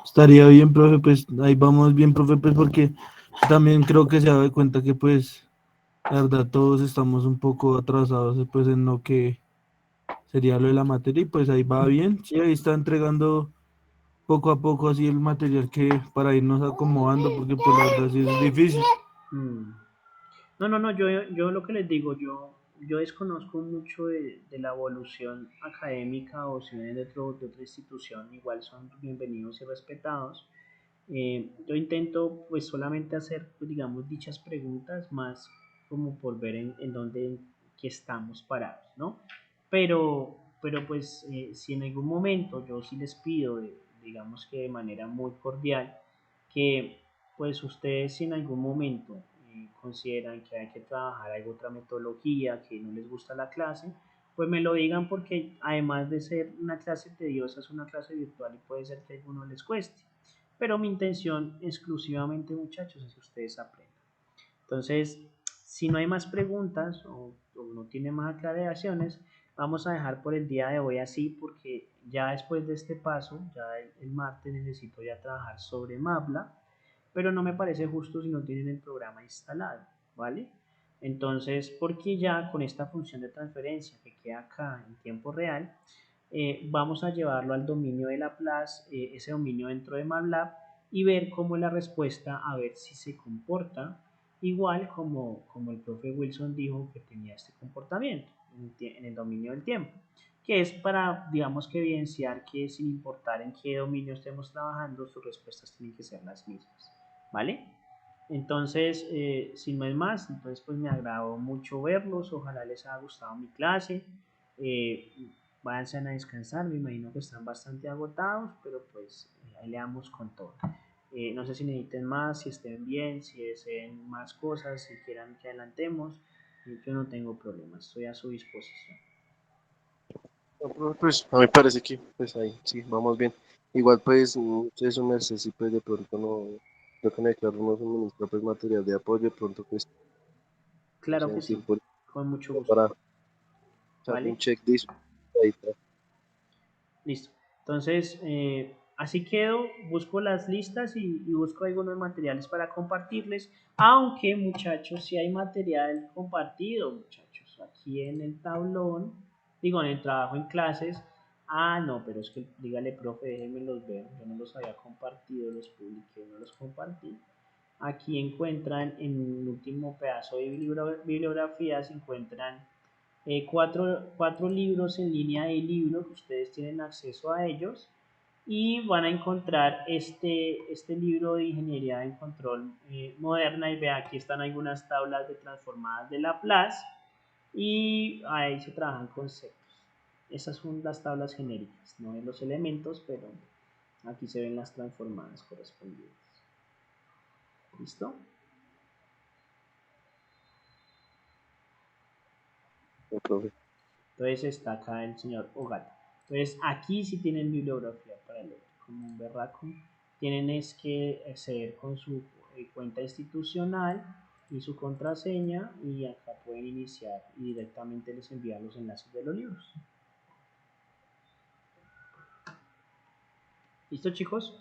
estaría bien, profe, pues ahí vamos bien, profe, pues porque también creo que se da cuenta que pues la verdad todos estamos un poco atrasados pues en lo que sería lo de la materia y pues ahí va bien, sí, ahí está entregando poco a poco así el material que para irnos acomodando porque pues la verdad sí es difícil. Mm. No, no, no, yo lo que les digo, yo desconozco mucho de la evolución académica o si vienen de otra institución, igual son bienvenidos y respetados. Yo intento pues solamente hacer, pues, digamos, dichas preguntas más como por ver en dónde que estamos parados, ¿no? Pero pues si en algún momento yo sí les pido, digamos que de manera muy cordial, que pues ustedes si en algún momento consideran que hay que trabajar alguna otra metodología, que no les gusta la clase, pues me lo digan porque además de ser una clase tediosa, es una clase virtual y puede ser que a algunos les cueste. Pero mi intención exclusivamente, muchachos, es que ustedes aprendan. Entonces, si no hay más preguntas o no tiene más aclaraciones, vamos a dejar por el día de hoy así porque ya después de este paso, ya el martes necesito ya trabajar sobre MATLAB, pero no me parece justo si no tienen el programa instalado, ¿vale? Entonces, porque ya con esta función de transferencia que queda acá en tiempo real, vamos a llevarlo al dominio de Laplace, ese dominio dentro de MATLAB, y ver cómo es la respuesta, a ver si se comporta igual como el profe Wilson dijo que tenía este comportamiento en el dominio del tiempo, que es para, digamos que evidenciar que sin importar en qué dominio estemos trabajando, sus respuestas tienen que ser las mismas, ¿vale? Entonces, sin más, entonces pues me agradó mucho verlos, ojalá les haya gustado mi clase, eh, váyanse a descansar, me imagino que están bastante agotados, pero pues ahí le damos con todo. No sé si necesiten más, si estén bien, si deseen más cosas, si quieran que adelantemos. Yo no tengo problema, estoy a su disposición. No, pues a mí me parece que pues ahí sí, vamos bien. Igual pues ustedes son merced, si pues de pronto no, creo que claro no suministra pues material de apoyo, de pronto pues no Claro sé, que un sí, tiempo con mucho gusto. para echarle un ¿Vale? checklist. Ahí está. Listo. Entonces, así quedo, busco las listas y busco algunos materiales para compartirles. Aunque, muchachos, si hay material compartido, muchachos, aquí en el tablón, digo, en el trabajo en clases, Ah, no, pero es que dígale, profe, déjenme los ver. Yo no los había compartido, los publiqué, no los compartí. Aquí encuentran, en el último pedazo de bibliografía, se encuentran cuatro libros en línea de libro que ustedes tienen acceso a ellos y van a encontrar este libro de Ingeniería en Control Moderna y vean, aquí están algunas tablas de transformadas de Laplace y ahí se trabajan conceptos. Esas son las tablas genéricas, no ven los elementos, pero aquí se ven las transformadas correspondientes. ¿Listo? Entonces está acá el señor Ogata. Entonces aquí sí tienen bibliografía para leer, como un berraco. Tienen es que acceder con su cuenta institucional y su contraseña y acá pueden iniciar y directamente les envían los enlaces de los libros. ¿Listo, chicos?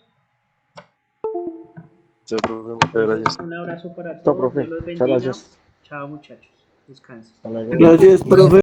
Sí, profe, muchas gracias. Un abrazo para Listo, todos. profe. Dios los Muchas bendiga. gracias. Chao, muchachos. Descansen. Hasta luego. Gracias, profe.